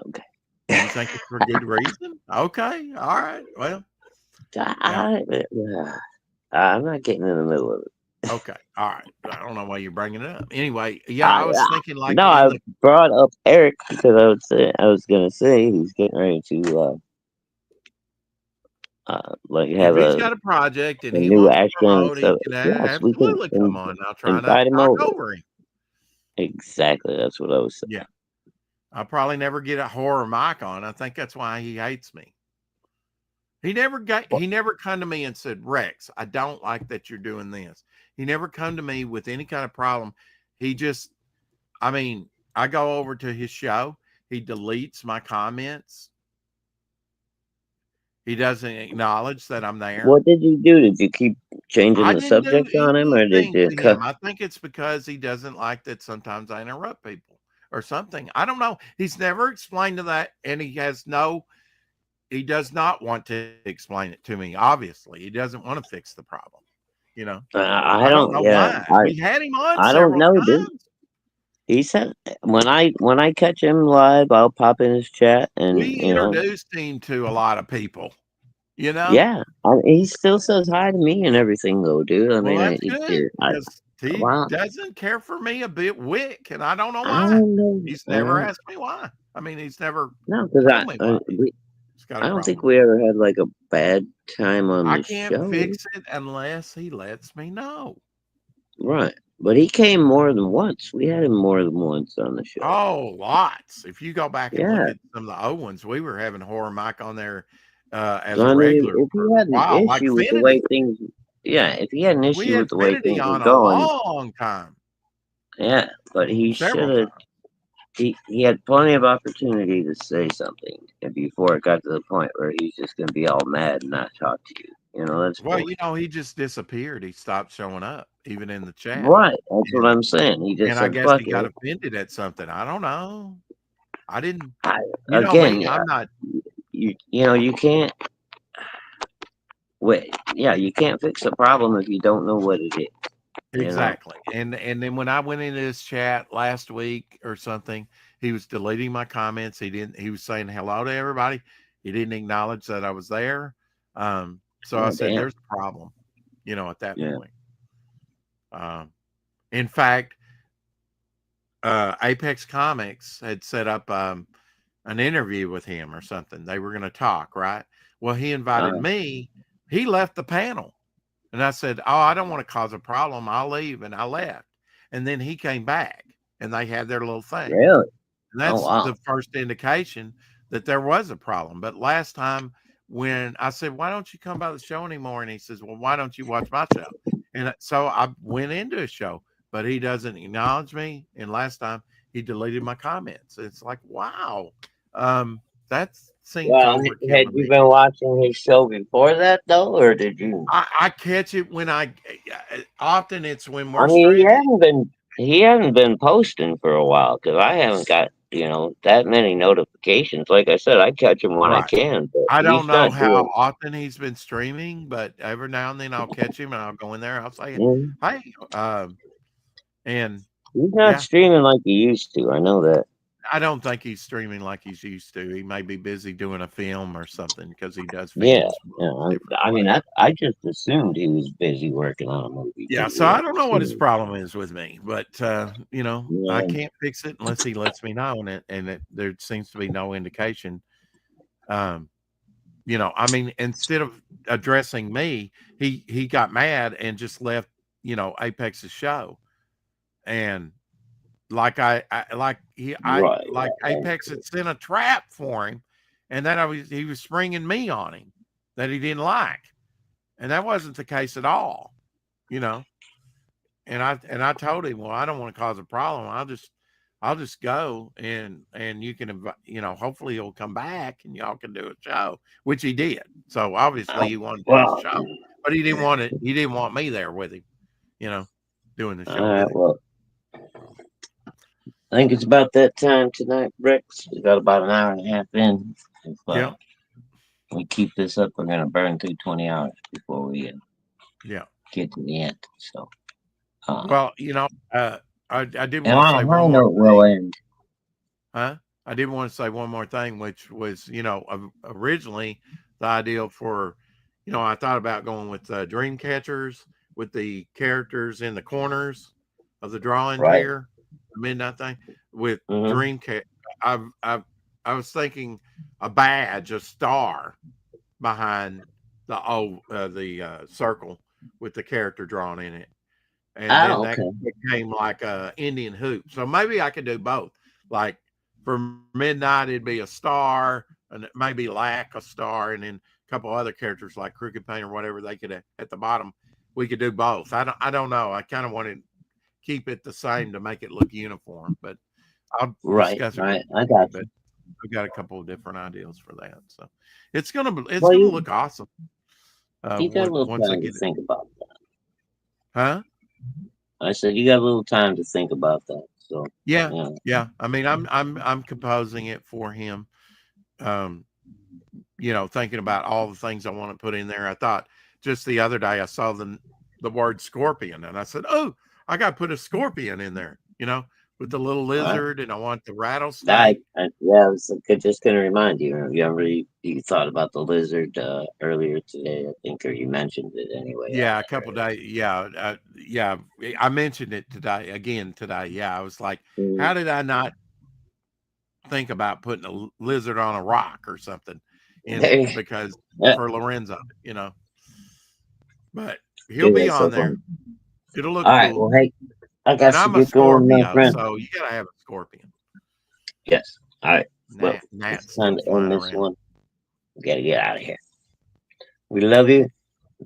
Okay. you think it's for good reason? Okay, all right. Well, now, I'm not getting in the middle of it. okay, all right. I don't know why you're bringing it up. Anyway, yeah, I, I was thinking like no, in I the brought up Eric because I was gonna say he's getting ready to like if have he's got a project and a he new wants to action. promote, he So can yes, we can absolutely come on. I'll try not invite to him talk over. over him. Exactly, that's what I was saying. Yeah, I'll probably never get a horror mic on. I think that's why he hates me. He never come to me and said, Rex, I don't like that you're doing this. He never come to me with any kind of problem. He just, I mean, I go over to his show. He deletes my comments. He doesn't acknowledge that I'm there. What did you do? Did you keep changing I the didn't do subject on him, or did anything you to cut? him. I think it's because he doesn't like that sometimes I interrupt people or something. I don't know. He's never explained to that, and he does not want to explain it to me. Obviously, he doesn't want to fix the problem. You know, I I don't don't. know Yeah, why. We had him on I don't several know, dude. times. He said when I catch him live, I'll pop in his chat, and We introduced him to a lot of people. You know, yeah, he still says hi to me and everything, though, dude. I well, mean, that's good because he well, doesn't care for me a bit wick, and I don't know I why. don't know. He's never asked me why. I mean, he's never No, because told me why he's got a I don't think problem. we ever had like a bad time on I the can't show, fix it unless he lets me know. right? But he came more than once. We had him more than once on the show. Oh, lots. If you go back and look Yeah. at some of the old ones, we were having horror mic on there as So a I mean, regular if for he a had an while, like issue with the way Finity. things, yeah, if he had an We issue had with the way Finity things were on a going, long time, yeah, but he should several have. times. He had plenty of opportunity to say something before it got to the point where he's just gonna be all mad and not talk to you. That's Well, boring. he just disappeared. He stopped showing up, even in the chat. Right. That's what And I'm saying. He just and I said, guess "Fuck he got it." offended at something. I don't know. I didn't. I, You know again, me. yeah, I'm not you can't wait. Yeah, you can't fix a problem if you don't know what it is. You know. exactly. And then when I went into his chat last week or something, he was deleting my comments. He was saying hello to everybody. He didn't acknowledge that I was there. So I Oh said, damn. there's a problem, at that Yeah. point. Um, in fact, Apex Comics had set up an interview with him or something. They were going to talk, right? Well, he invited Uh, me. He left the panel. And I said, oh, I don't want to cause a problem. I'll leave. And I left. And then he came back and they had their little thing. really? And Oh that's wow. the first indication that there was a problem. But last time when I said, why don't you come by the show anymore? And he says, well, why don't you watch my show? And so I went into his show, but he doesn't acknowledge me. And last time he deleted my comments. It's like, wow. That seems Well, overkill had to you me. been watching his show before that though, or did you? I catch it when often it's when I we're mean, streaming. he hasn't been posting for a while because I haven't got that many notifications. Like I said, I catch him when I Right. can, but I don't he's know not how doing. often he's been streaming, but every now and then I'll catch him and I'll go in there. I'll say, Mm, "Hey," and He's not Yeah. streaming like he used to. I know that. I don't think he's streaming like he's used to. He may be busy doing a film or something because he does Yeah, films yeah. a different I mean, way. I just assumed he was busy working on a movie Yeah, because so he I had don't know what his seen. problem is with me, but I Yeah, can't fix it unless he lets me know, there seems to be no indication. Um, I mean, instead of addressing me, he got mad and just left, Apex's show, and right, like right. Apex had sent a trap for him, and that he was springing me on him that he didn't like, and that wasn't the case at all, you know. And I told him, well, I don't want to cause a problem. I'll just go and you can hopefully he'll come back and y'all can do a show, which he did. So obviously Oh, he wanted to do the well, show, but he didn't want it. He didn't want me there with him, you know, doing the all show with right. him. Well, I think it's about that time tonight, Rex. We got about an hour and a half in. If Yeah, we keep this up, we're gonna burn through 20 hours before we yeah. get to the end. So, uh, Well, I did and want to on say a one high more note, we'll thing, end. huh? I did want to say one more thing, which was, originally the idea for, I thought about going with dream catchers with the characters in the corners of the drawing Right. here, the midnight thing with Mm-hmm. dream cat. I've I was thinking a badge, a star behind the circle with the character drawn in it, and then Oh, that okay. became like a Indian hoop. So maybe I could do both. Like for midnight, it'd be a star, and maybe lack a star, and then a couple other characters like Crooked Paint or whatever they could at the bottom. We could do both. I don't know. I kind of want to keep it the same to make it look uniform, but I'll Right, discuss it with right. you. I got But you. I've got a couple of different ideas for that. So it's Well, gonna look awesome. you got a little Once I time to get it, think about that. huh? I said you got a little time to think about that. So, Yeah, yeah. yeah. I mean, I'm composing it for him. Um, thinking about all the things I want to put in there. I thought just the other day I saw the word scorpion, and I said, "Oh, I got to put a scorpion in there." With the little All right. lizard, and I want the rattlesnake. Yeah, I was just gonna remind you. You thought about the lizard earlier today, I think, or you mentioned it anyway on Yeah, a there couple days. Yeah, yeah. I mentioned it today again today. Yeah, I was like, earlier. how did I not think about putting a lizard on a rock or something in Mhm. because Yeah, for Lorenzo, but he'll dude, be that's so on funny. there. It'll look All right, cool. well, hey, I got And to I'm a get going, my Scorpio, friend. so you gotta have a scorpion. Yes. All right. Well, Gnat it's time still to end flying this around. one. We got to get out of here. We love you.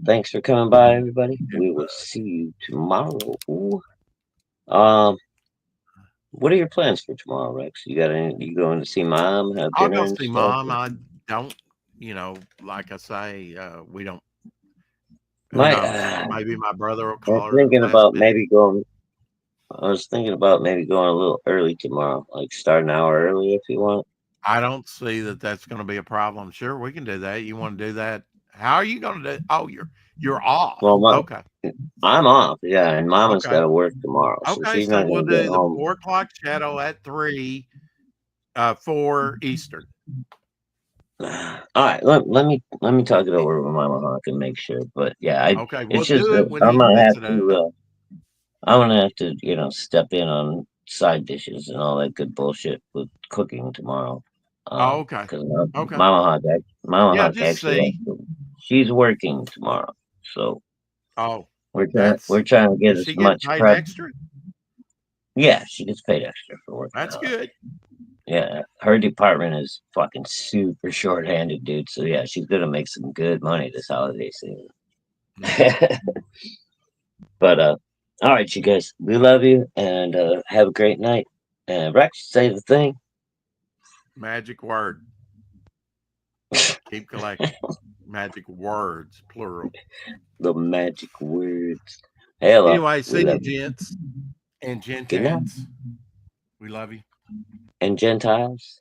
Thanks for coming by, everybody. We will see you tomorrow. Um, what are your plans for tomorrow, Rex? You going to see mom, have I'll dinner go and see stuff? mom. I don't, like I say, we don't. Who My, knows? Maybe my brother will I was call her thinking last about minute. maybe going. I was thinking about maybe going a little early tomorrow, like start an hour early if you want. I don't see that that's going to be a problem. Sure, we can do that. You want to do that? How are you going to do? Oh, you're off. Well, Okay, I'm off, yeah, and Mama's okay, got to work tomorrow, so okay. she's So not we'll going to get do the home. 4 o'clock shadow at 3, 4 Eastern. All right, let me talk it over with Mama Hawk and make sure. But yeah, Okay, it's we'll just do it when I'm he gonna sets have it to. up. I'm gonna have to, step in on side dishes and all that good bullshit with cooking tomorrow. Oh, okay, Because okay. Mama Yeah, Hawk just actually see. she's working tomorrow, so Oh, we're that's trying to get is as she getting much paid prep. extra? Yeah, she gets paid extra for working That's out. good. Yeah, her department is fucking super short-handed, dude. So yeah, she's gonna make some good money this holiday season. Hmm. But all right, you guys, we love you and have a great night. And Rex, say the thing. Magic word. Keep collecting. Magic words, plural. The magic words. Hello, Anyway, we see you, love you. gents and Good night. gentats. We love you. And Gentiles.